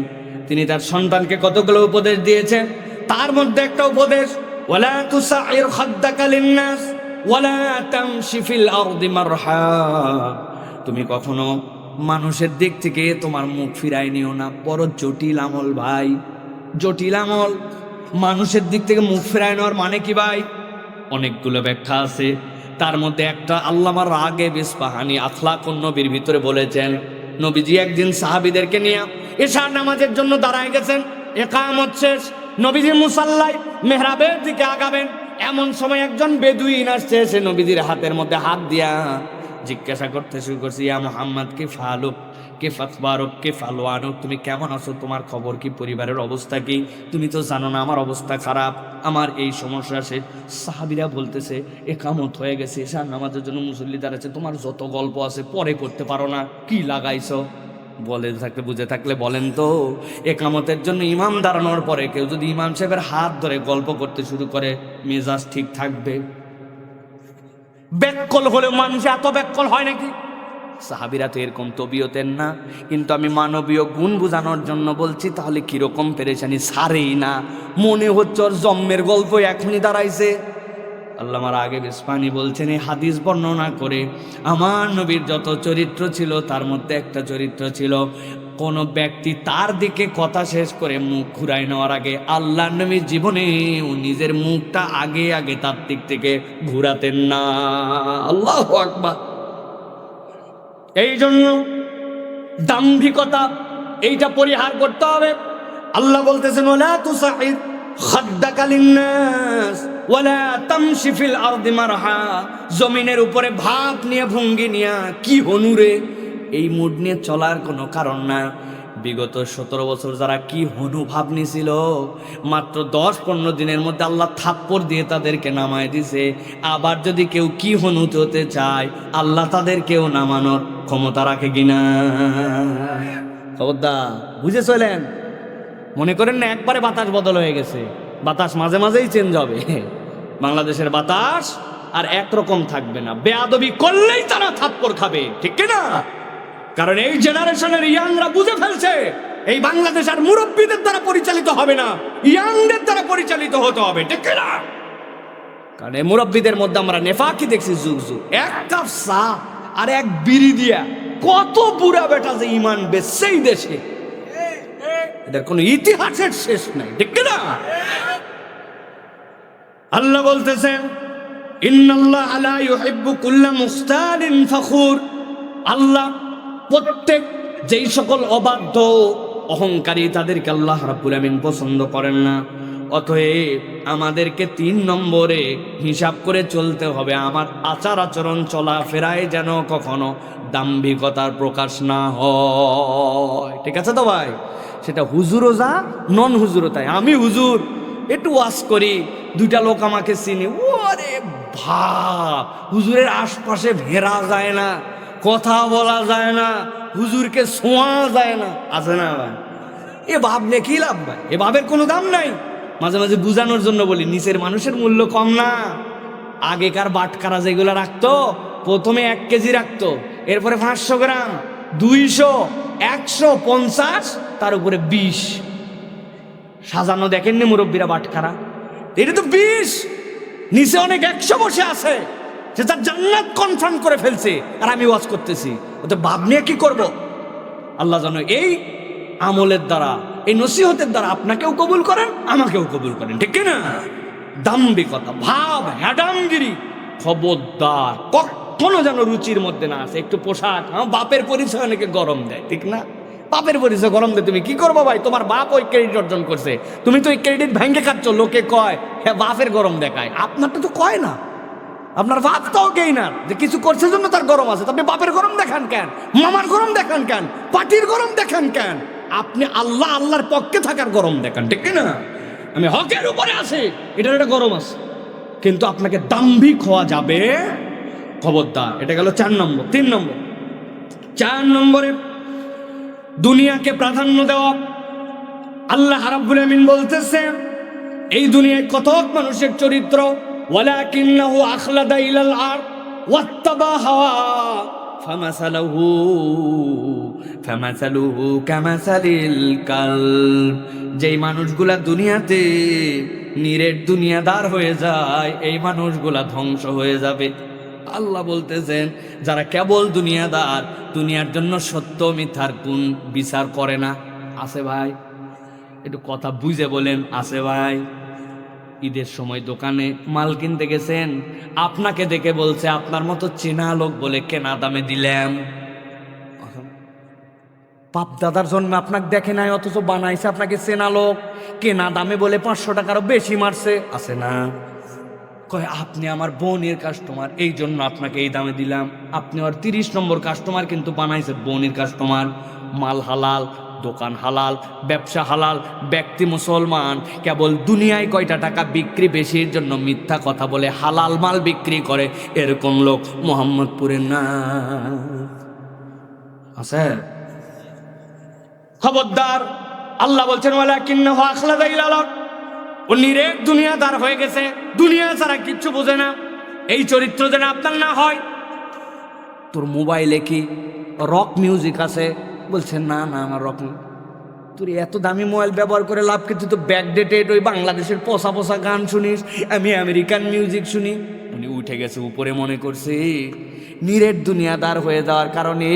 তিনি তার সন্তানকে কতগুলো উপদেশ দিয়েছেন। তার মধ্যে একটা উপদেশ, ওয়ালা তুসাইর খাদ্দাকা লিন্নাস ওয়ালা তামশি ফিল আরদি মারহা। তুমি কখনো মানুষের দিক থেকে তোমার মুখ ফিরাই নিও না। বড় জটিল আমল ভাই, জটিল আমল। মানুষের দিক থেকে মুখ ফিরাই নেওয়ার মানে কি ভাই? অনেকগুলো ব্যাখ্যা আছে। তার মধ্যে একটা আল্লামা রাগিব ইসফাহানি আখলাকুন নবীর ভিতরে বলেছেন, নবীজি একদিন সাহাবীদেরকে নিয়ে এশার নামাজের জন্য দাঁড়ায় গেছেন। ইকামত শেষ, নবীজি মুসাল্লায় মেহরাবের দিকে আগাবেন, এমন সময় একজন বেদুইন আসছে, সে নবীজির হাতের মধ্যে হাত দিয়া জিজ্ঞাসা করতে শুরু করছে, ইয়া মুহাম্মদ কে ফালুক কে ফাতবারক কে ফালওয়ানুক, তুমি কেমন আছো, তোমার খবর কি, পরিবারের অবস্থা কি? তুমি তো জানো না আমার অবস্থা খারাপ, আমার এই সমস্যা আছে। সাহাবীরা বলতেছে, একামত হয়ে গেছে, এশার নামাজের জন্য মুসল্লি দাঁড়াচ্ছে, তোমার যত গল্প আছে পরে করতে পারো না, কি লাগাইছো? বলে থাকলে বুঝে থাকলে বলেন তো, একামতের জন্য ইমাম দাঁড়ানোর পরে কেউ যদি ইমাম সাহেবের হাত ধরে গল্প করতে শুরু করে, মেজাজ ঠিক থাকবে? ব্যাককল হলেও মানুষ এত ব্যাককল হয় নাকি? সাহাবীরা তো এরকম তবিয়তের না, কিন্তু আমি মানবীয় গুণ বোঝানোর জন্য বলছি। তাহলে কিরকম পেরেশানি, সারেই না, মনে হচ্ছে ওর জন্মের গল্প এখনই দাঁড়াইছে। আল্লামার আগে বিসপানি বলছেন এই হাদিস বর্ণনা করে, আমার নবীর যত চরিত্র ছিল তার মধ্যে একটা চরিত্র ছিল, কোন ব্যক্তি তার দিকে কথা শেষ করে মুখ ঘুরাই নেওয়ার আগে আল্লাহ নবীর জীবনে ও নিজের মুখটা আগে আগে তার দিক থেকে ঘুরাতেন না। আল্লাহু আকবার। এই জন্য দাম্ভিকতা এইটা পরিহার করতে হবে। আল্লাহ বলতেছেন ওয়ালা তুসাইর খাদ্দাকা লিন্নাস ওয়ালা তামশি ফিল আরদি মারহা, জমিনের উপরে ভাব নিয়ে ভঙ্গি নিয়ে কি হনুরে, এই মুড নিয়ে চলার কোনো কারণ না। বিগত 17 বছর যারা কি হনু ভাব নিছিল, মাত্র 10-15 দিনের মধ্যে আল্লাহ থাপ্পড় দিয়ে তাদেরকে নামায় দিছে। আবার যদি কেউ কি হনুতে হতে চায়, আল্লাহ তাদেরকেও নামানোর ক্ষমতা রাখে কিনা? খবরদার, বুঝে চলেন। মনে করেন না একবারে বাতাস বদল হয়ে গেছে, বাতাস মাঝে মাঝেই চেঞ্জ হবে। বাংলাদেশের বাতাস আর একরকম থাকবে না, বেয়াদবি করলেই তারা থাপ্পড় খাবে, ঠিক কিনা? কারণ এই জেনারেশনের ইয়াংরা বুঝে ফেলছে এই বাংলাদেশ আর মুরব্বীদের দ্বারা পরিচালিত হবে না, ইয়াংদের দ্বারা পরিচালিত হতে হবে, ঠিক কিনা? কারণ এই মুরব্বীদের মধ্যে আমরা নেফাকি দেখছি যুগ যুগ। এক কাপ চা আর এক বিড়ি দিয়া কত বুড়া বেটা যে ইমান বেচছেই দেশে, এদের কোনো ইতিহাসের শেষ নাই, ঠিক কিনা? আল্লাহ বলতেছেন ইন্নাল্লাহা লা ইউহিব্বু কুল্লা মুখতালিন ফখুর, আল্লাহ প্রত্যেক যেই সকল অবাধ্য অহংকারী তাদেরকে আল্লাহ রাব্বুল আমিন পছন্দ করেন না। অতএব আমাদেরকে 3 নম্বরে হিসাব করে চলতে হবে, আমার আচার আচরণ চলাফেরায় যেন কখনো দাম্ভিকতার প্রকাশ না হয়, ঠিক আছে তো ভাই? সেটা হুজুরও যা, নন হুজুরও তাই। আমি হুজুর, একটু ওয়াজ করি, 2টা লোক আমাকে চিনি, ওরে ভাব, হুজুরের আশপাশে ভেড়া যায় না, কথা বলা যায় না, হুজুরকে ছোঁয়া যায় না, আছে না ভাই? এ ভাব নিয়ে কি লাভ ভাই? এ ভাবের কোনো দাম নাই। মাঝে মাঝে বুঝানোর জন্য বলি, নিচের মানুষের মূল্য কম না। আগেকার বাটকারা যেগুলো রাখতো, প্রথমে 1 কেজি রাখতো, এরপরে 500 গ্রাম, 200, 150, তার উপরে 20 সাজানো। দেখেননি মুরব্বীরা বাটকারা? এটা তো 20, নিচে অনেক 100 বসে আছে, সে তার জান্নাত কনফার্ম করে ফেলছে, আর আমি ওয়াজ করতেছি। ওতে ভাব নিয়ে কি করব? আল্লাহ জানো এই আমলের দ্বারা, এই নসিহতের দ্বারা আপনাকেও কবুল করেন, আমাকেও কবুল করেন, ঠিক না? দাম্ভিকতা, ভাব, হ্যাডামগিরি খবরদার কখনো যেন রুচির মধ্যে না আসে। একটু পোশাক, বাপের পরিচয় অনেকে গরম দেয়, ঠিক না? বাপের পরিচয় গরম দেয়, তুমি কি করবো ভাই? তোমার বাপ ওই ক্রেডিট অর্জন করছে, তুমি তো ওই ক্রেডিট ভেঙে খাচ্ছ। লোকে কয় হ্যাঁ বাপের গরম দেখায়, আপনারটা তো কয় না, আপনার বাপ তো ওকেই না যে কিছু করছে জন্য তার গরম আছে। আপনি বাপের গরম দেখান কেন? মামার গরম দেখান কেন? পার্টির গরম দেখান কেন? আপনি আল্লাহর পক্ষে থাকার গরম দেখান, ঠিক না? আমি হকের উপরে আছি, এটার একটা গরম আছে, কিন্তু আপনাকে দাম্ভিক হওয়া যাবে খবরদার। এটা গেল 4 নম্বর। 3 নম্বর, 4 নম্বরে দুনিয়াকে প্রাধান্য দেওয়া। আল্লাহ রাব্বুল আমিন বলতেছে এই দুনিয়ায় কত মানুষের চরিত্র, ওয়ালাকিন্নাহু আখলাদা ইলাল আরদ ওয়াত্তাবা হাওয়া ফামাসালুহু কামাসালিল কালব। যেই মানুষগুলা দুনিয়াতে নিরেট দুনিয়াদার হয়ে যায়, এই মানুষগুলা ধ্বংস হয়ে যাবে। আল্লাহ বলতেছেন যারা কেবল দুনিয়াদার, দুনিয়ার জন্য সত্য মিথ্যার কোন বিচার করে না, আছে ভাই? একটু কথা বুঝে বলেন, আছে ভাই? ঈদের সময় দোকানে মাল কিনতে গেছেন, আপনাকে দেখে বলছে আপনার মতো চেনা লোক বলে কেনা দামে দিলাম। বাপ দাদার জন্মে আপনাকে দেখে নাই, অথচ বানাইছে আপনাকে চেনা লোক, কেনা দামে বলে 500 টাকারও বেশি মারছে, আছে না? কয় আপনি আমার বোনের কাস্টমার, এই জন্য আপনাকে এই দামে দিলাম। আপনি আর 30 নম্বর কাস্টমার, কিন্তু বানাইছে বোনের কাস্টমার। মাল হালাল, দোকান হালাল, ব্যবসা হালাল, ব্যক্তি মুসলমান, কেবল দুনিয়ায় কয়টা টাকা বিক্রি বেশির জন্য মিথ্যা কথা বলে হালাল মাল বিক্রি করে, এরকম লোক মোহাম্মদপুরের না, আছে? খবরদার। আল্লাহ বলছেন ওয়ালাকিন্নাহু আখলাদা ইলাল আরদ, ও নিরেট দুনিয়াদার হয়ে গেছে, দুনিয়া ছাড়া কিচ্ছু বোঝে না। এই চরিত্র যেন আপনার না হয়। তোর মোবাইলে কি রক মিউজিক আছে? বলছেন না না, আমার রক। তুই এত দামি মোবাইল ব্যবহার করে লাভ কি? তুই তো ব্যাকডেটেড ওই বাংলাদেশের পোষা পোষা গান শুনিস, আমি আমেরিকান মিউজিক শুনি। উনি উঠে গেছে উপরে, মনে করছে নিরেট দুনিয়াদার হয়ে যাওয়ার কারণে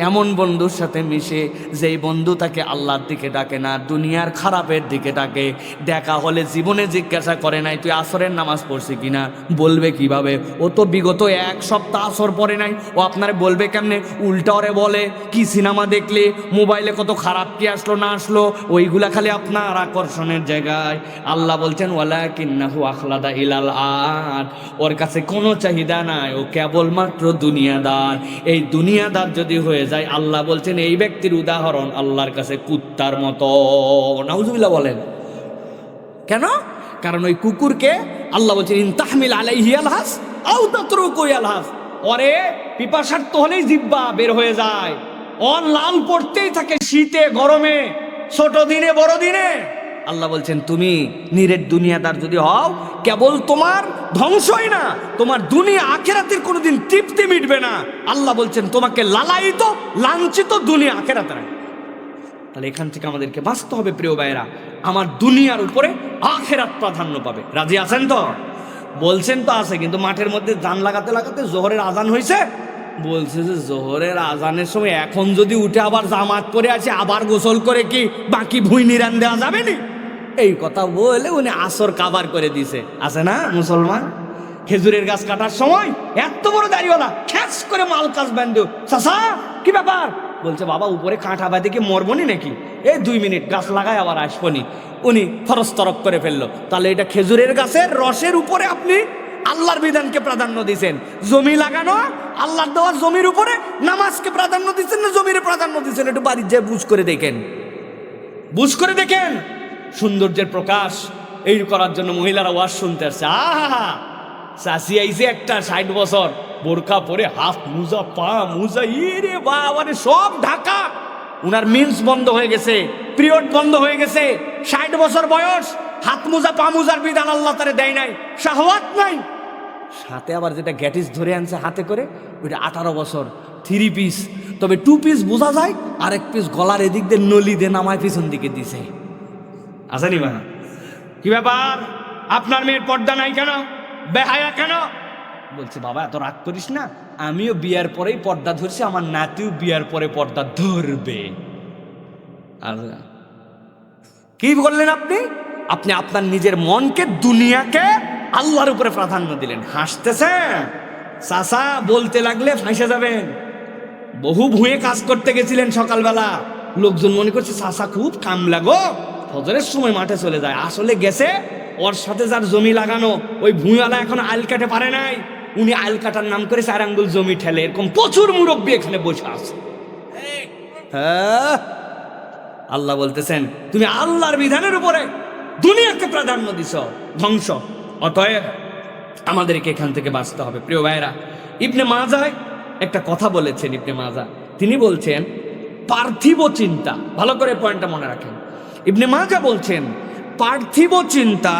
এমন বন্ধুর সাথে মিশে যেই বন্ধু তাকে আল্লাহর দিকে ডাকে না, দুনিয়ার খারাপের দিকে ডাকে। দেখা হলে জীবনে জিজ্ঞাসা করে নাই তুই আসরের নামাজ পড়ছি কিনা, বলবে কিভাবে? ও তো বিগত এক সপ্তাহ আসর পড়ে নাই, ও আপনার বলবে কেমনে? উল্টা ওরে বলে কি সিনেমা দেখলে, মোবাইলে কত খারাপ কি আসলো না আসলো, ওইগুলা খালি আপনার আকর্ষণের জায়গায়। আল্লাহ বলছেন ওয়ালাকিন্নাহু আখলাদা ইলাল আরদ, ওর কাছে কোনো চাহিদা নাই, ও কেবলমাত্র দুনিয়াদার। এই দুনিয়াদার যদি হয়ে যায়, আল্লাহ বলছেন এই ব্যক্তির উদাহরণ আল্লাহর কাছে কুত্তার মতো। নাউজুবিল্লাহ বলেন। কেন? কারণ ওই কুকুরকে আল্লাহ বলছেন ইন তাহমিল আলাইহি আলহাস আও তাতরুকু আলহাস, ওরে পিপাসার্থ হলেই জিহ্বা বের হয়ে যায়, অন লাল পড়তেই থাকে শীতে গরমে, ছোট দিনে বড় দিনে। আল্লাহ বলছেন তুমি নিরেট দুনিয়াদার যদি হও, কেবল তোমার ধ্বংসই না, তোমার দুনিয়া আখেরাতের কোনোদিন তৃপ্তি মিটবে না। আল্লাহ বলছেন তোমাকে লালায়িত লাঞ্ছিত দুনিয়া আখেরাতে। তাহলে এখান থেকে আমাদেরকে বাঁচতে হবে প্রিয় ভাইয়েরা, আমার দুনিয়ার উপরে আখেরাত প্রাধান্য পাবে। রাজি আছেন তো? বলছেন তো আছে, কিন্তু মাঠের মধ্যে জান লাগাতে লাগাতে জোহরের আজান হয়েছে, বলছে যে জোহরের আজানের সময় এখন যদি উঠে আবার জামাত পরে আছে, আবার গোসল করে কি বাকি ভুঁই নিরান দেওয়া যাবে নি? এই কথা বলে উনি আসর কাবার করে দিছে। আছে না মুসলমান? খেজুরের গাছ কাটার সময় এত বড় দাড়িওয়ালা খ্যাচ করে মাল কাজ বান্ধব, চাচা কি ব্যাপার? বলছে বাবা উপরে কাঁটা বাঁধে কি মরবনি নাকি? এই 2 মিনিট গাছ লাগায় আবার আসবনি। উনি ফরজ তরক করে ফেললো। তাহলে এটা খেজুরের গাছের রসের উপরে আপনি আল্লাহর বিধানকে প্রাধান্য দিয়েছেন। জমি লাগানো আল্লাহর দেওয়ার জমির উপরে নামাজকে প্রাধান্য দিচ্ছেন না জমির প্রাধান্য দিচ্ছেন? একটু বাড়ির যে বুঝ করে দেখেন, বুঝ করে দেখেন সৌন্দর্যের প্রকাশ। এই করার জন্য মহিলারা ওয়াজ শুনতে আসছে। আহা চাষি আইছে একটা 60 বছর, বোরকা পরে, হাত মুজা, পা মুজা, ইরে বাবারে সব ঢাকা। উনার মিন্স বন্ধ হয়ে গেছে, পিরিয়ড বন্ধ হয়ে গেছে, 60 বছর বয়স, হাত মুজা পা মুজার বিধান আল্লাহ তারে দেয় নাই, শাহওয়াত নাই। সাথে আবার যেটা গ্যাটিস ধরে আনছে হাতে করে, ওইটা 18 বছর, 3 পিস। তবে 2 পিস বোঝা যায়, আরেক পিস গলার এদিক দিয়ে নলি দিয়ে নামায় পিছন দিকে দিছে। আসেনি বা? কি ব্যাপার আপনার মেয়ের পর্দা নাই কেন, বেহায়া কেন? বলছে বাবা এত রাগ করিস না, আমিও বিয়ার পরেই পর্দা ধরছি, আমার নাতিও বিয়ার পরে পর্দা ধরবে। আর কি বললেন আপনি? আপনি আপনার নিজের মনকে, দুনিয়াকে আল্লাহর উপরে প্রাধান্য দিলেন। হাসতেছেন চাচা, বলতে লাগলে ফাঁসে যাবেন। বহু ভুঁয়ে কাজ করতে গেছিলেন সকালবেলা, লোকজন মনে করছে চাচা খুব কামলা গো, ফজরের সময় মাঠে চলে যায়। আসলে গেছে ওর সাথে যার জমি লাগানো, ওই ভুঁইওয়ালা এখন আইল কাটে পারে নাই, উনি আইল কাটার নাম করে 4 আঙ্গুল জমি ঠেলে। এরকম প্রচুর মুরব্বী এখানে বসে আছে। হ্যাঁ, আল্লাহ বলতেছেন তুমি আল্লাহর বিধানের উপরে দুনিয়াকে প্রাধান্য দিছ, ধ্বংস। অতএব আমাদেরকে এখান থেকে বাঁচতে হবে প্রিয় ভাইরা। ইবনে মাজাহ একটা কথা বলেছেন, ইবনে মাজাহ তিনি বলছেন পার্থিব চিন্তা, ভালো করে পয়েন্টটা মনে রাখেন। ইবনে মাজাহ বলছেন পার্থিব চিন্তা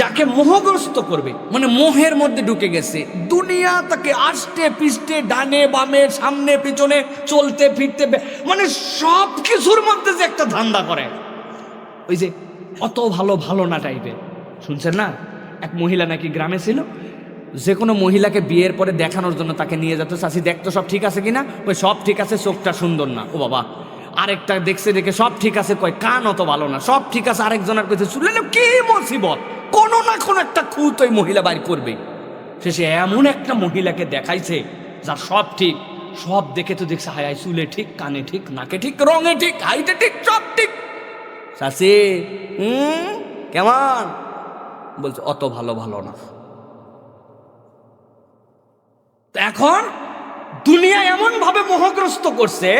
যাকে মোহগ্রস্ত করবে, মানে মোহের মধ্যে ঢুকে গেছে, দুনিয়া তাকে আষ্টে পিষ্টে ডানে বামে সামনে পিছনে চলতে ফিরতে, মানে সব কিছুর মধ্যে যে একটা ধান্দা করে, ওই যে অত ভালো ভালো না টাইপের। শুনছেন না, এক মহিলা নাকি গ্রামে ছিল, যে কোনো মহিলাকে বিয়ের পরে দেখানোর জন্য তাকে নিয়ে যেত, চাষি দেখতো সব ঠিক আছে কিনা, ওই সব ঠিক আছে, চোখটা সুন্দর না, ও বাবা। আরেকটা দেখছে, দেখে সব ঠিক আছে, কয় কান অত ভালো না, সব ঠিক আছে, আরেকজনের কাছে শুনলেন কি মুসিবত, কোনো না কোনো একটা খুঁত ওই মহিলা বাইর করবেই। শেষে এমন একটা মহিলাকে দেখাইছে যার সব ঠিক, সব দেখে তো দেখছে হায় হায়, চুলে ঠিক, কানে ঠিক, নাকে ঠিক, রঙে ঠিক, হাইটে ঠিক, সব ঠিক। চাষি কেমন? বলছে অত ভালো ভালো না। এখন দুনিয়া এমন ভাবে মোহগ্রস্ত করছে,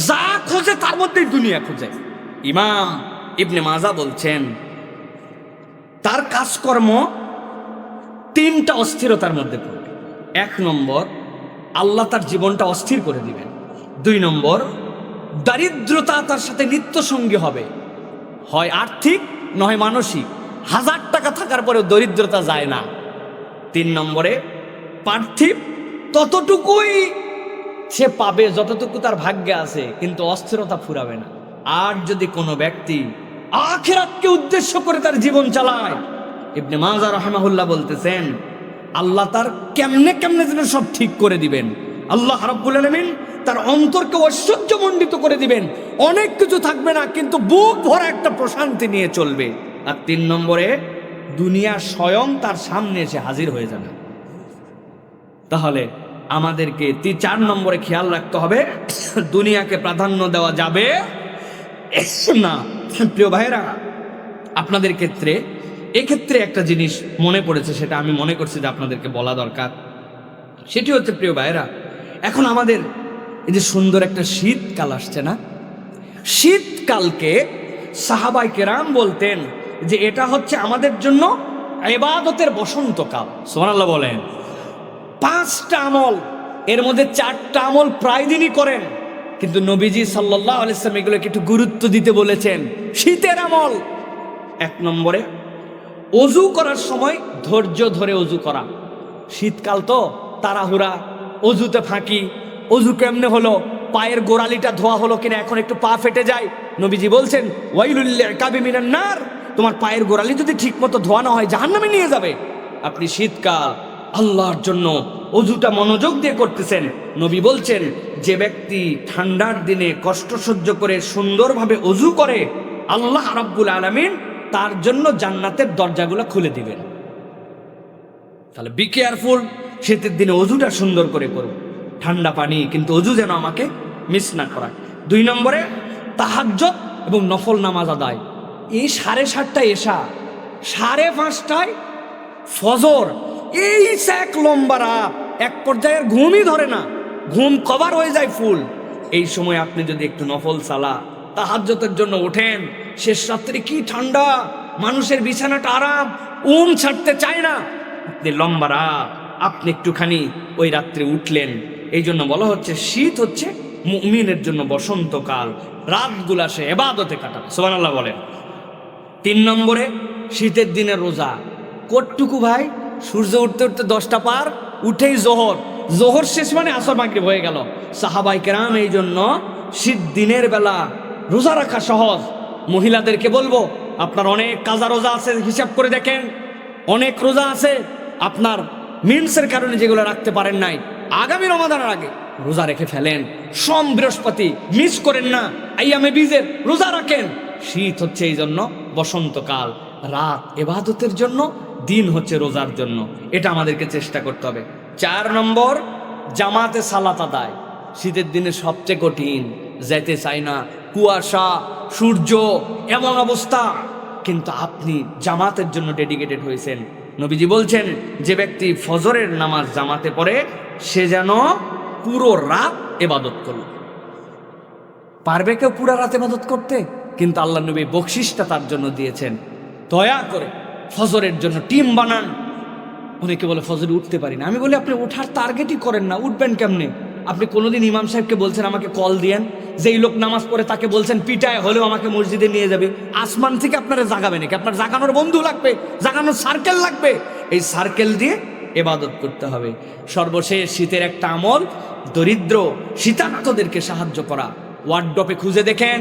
যা খোঁজে তার মধ্যেই দুনিয়া খোঁজে। ইমাম ইবনে মাজাহ বলছেন তার কাজকর্ম 3টা অস্থিরতার মধ্যে পড়বে। 1 নম্বর, আল্লাহ তার জীবনটা অস্থির করে দিবেন। 2 নম্বর, দারিদ্রতা তার সাথে নিত্য সঙ্গী হবে, হয় আর্থিক নয় মানসিক। 1000 টাকা থাকার পরেও দরিদ্রতা যায় না। 3 নম্বরে পার্থিব ততটুকুই সে পাবে যতটুকু তার ভাগ্যে আছে, কিন্তু অস্থিরতা ফুরাবে না। আর যদি কোনো ব্যক্তি আখিরাতকে উদ্দেশ্য করে তার জীবন চালায়, ইবনে মাজাহ রাহিমাহুল্লাহ বলতেছেন আল্লাহ তার কেমনে কেমনে যেন সব ঠিক করে দিবেন। আল্লাহ রাব্বুল আলামিন তার অন্তরকে ঐশ্বর্যমণ্ডিত করে দিবেন। অনেক কিছু থাকবে না, কিন্তু বুক ভরা একটা প্রশান্তি নিয়ে চলবে। আর 3 নম্বরে দুনিয়া স্বয়ং তার সামনে এসে হাজির হয়ে যাবে। তাহলে আমাদেরকে 4 নম্বরে খেয়াল রাখতে হবে, দুনিয়াকে প্রাধান্য দেওয়া যাবে না। প্রিয় ভাইরা, আপনাদের ক্ষেত্রে এক্ষেত্রে একটা জিনিস মনে পড়েছে, সেটা আমি মনে করছি যে আপনাদেরকে বলা দরকার। সেটি হচ্ছে প্রিয় ভাইরা, এখন আমাদের এই যে সুন্দর একটা শীতকাল আসছে না, শীতকালকে সাহাবায়ে কেরাম বলতেন যে এটা হচ্ছে আমাদের জন্য ইবাদতের বসন্তকাল। সুবহানাল্লাহ বলেন। 5টা আমল, এর মধ্যে 4টা আমল প্রায় দিনই করেন, কিন্তু নবীজি সাল্লাল্লাহু আলাইহি ওয়াসাল্লাম এগুলোকে একটু গুরুত্ব দিতে বলেছেন। শীতের আমল, 1 নম্বরে অজু করার সময় ধৈর্য ধরে অজু করা। শীতকাল তো, তাড়াহুড়া, অজুতে ফাঁকি। অজু কেমনে হলো? পায়ের গোড়ালিটা ধোয়া হলো কিনা, এখন একটু পা ফেটে যায়। নবীজি বলছেন ওয়াইলুল লিআকাবি মিনান নার, তোমার পায়ের গোড়ালি যদি ঠিক মতো ধোয়া না হয় জাহান্নামে নিয়ে যাবে। আপনি শীতকাল আল্লাহর জন্য অজুটা মনোযোগ দিয়ে করতেছেন। নবী বলছেন যে ব্যক্তি ঠান্ডার দিনে কষ্ট সহ্য করে সুন্দরভাবে অজু করে, আল্লাহ রাব্বুল আলামিন তার জন্য জান্নাতের দরজাগুলো খুলে দিবেন। তাহলে বি কেয়ারফুল, শীতের দিনে অজুটা সুন্দর করে করুন, ঠান্ডা পানি, কিন্তু অজু যেন আমাকে মিস না করায়। 2 নম্বরে তাহাজ্জুদ এবং নফল নামাজ আদায়। এই 7:30টায় এশা, 5:30টায় ফজর, এই এক লম্বা রাত, এক পর্যায়ের ঘুমই ধরে না, ঘুম কভার হয়ে যায় ফুল। এই সময় আপনি যদি একটু নফল সালা তাহাজ্জুদের জন্য ওঠেন, শেষ রাত্রে কি ঠান্ডা, মানুষের বিছানাটা আরাম, ছাড়তে চায় না, আপনি লম্বা রাত, আপনি একটুখানি ওই রাত্রে উঠলেন। এই জন্য বলা হচ্ছে শীত হচ্ছে মুমিনের জন্য বসন্তকাল, রাতগুলা সে ইবাদতে কাটাবে। সুবহানাল্লাহ বলেন। 3 নম্বরে শীতের দিনে রোজা। কতটুকু ভাই? সূর্য উঠতে উঠতে 10টা পার, উঠেই জোহর, জোহর শেষ মানে আসর মাগরিব হয়ে গেল। সাহাবায়ে কেরাম এই জন্য শীত দিনের বেলা রোজা রাখা সহজ। মহিলাদেরকে বলবো, আপনার অনেক কাজা রোজা আছে, হিসাব করে দেখেন, অনেক রোজা আছে আপনার মিন্সের কারণে যেগুলো রাখতে পারেন নাই, আগামী রমাদানের আগে রোজা রেখে ফেলেন। সোম বৃহস্পতি মিস করেন না, আইয়ামে বীজের রোজা রাখেন। শীত হচ্ছে এই জন্য বসন্তকাল, রাত ইবাদতের জন্য, দিন হচ্ছে রোজার জন্য। এটা আমাদেরকে চেষ্টা করতে হবে। 4 নম্বর জামাতে সালাত আদায়। শীতের দিনে সবচেয়ে কঠিন, যেতে চাই না, কুয়াশা, সূর্য, এমন অবস্থা, কিন্তু আপনি জামাতের জন্য ডেডিকেটেড হয়েছেন। নবীজি বলছেন যে ব্যক্তি ফজরের নামাজ জামাতে পড়ে সে যেন পুরো রাত ইবাদত করল। পারবে কেউ পুরো রাত ইবাদত করতে? কিন্তু আল্লাহ নবী বকশিসটা তার জন্য দিয়েছেন। দয়া করে ফজরের জন্য টিম বানান। অনেকে বলে ফজরে উঠতে পারি না, আমি বলি আপনি ওঠার টার্গেটই করেন না, উঠবেন কেমনে? আপনি কোনোদিন ইমাম সাহেবকে বলছেন আমাকে কল দিয়েন, যেই লোক নামাজ পড়ে তাকে বলছেন পিটায় হলেও আমাকে মসজিদে নিয়ে যাবে? আসমান থেকে আপনারা জাগাবে নাকি? আপনার জাগানোর বন্ধু লাগবে, জাগানোর সার্কেল লাগবে। এই সার্কেল দিয়ে ইবাদত করতে হবে। সর্বশেষ শীতের একটা আমল, দরিদ্র শীতার্তদেরকে সাহায্য করা। ওয়ার্ডরোবে খুঁজে দেখেন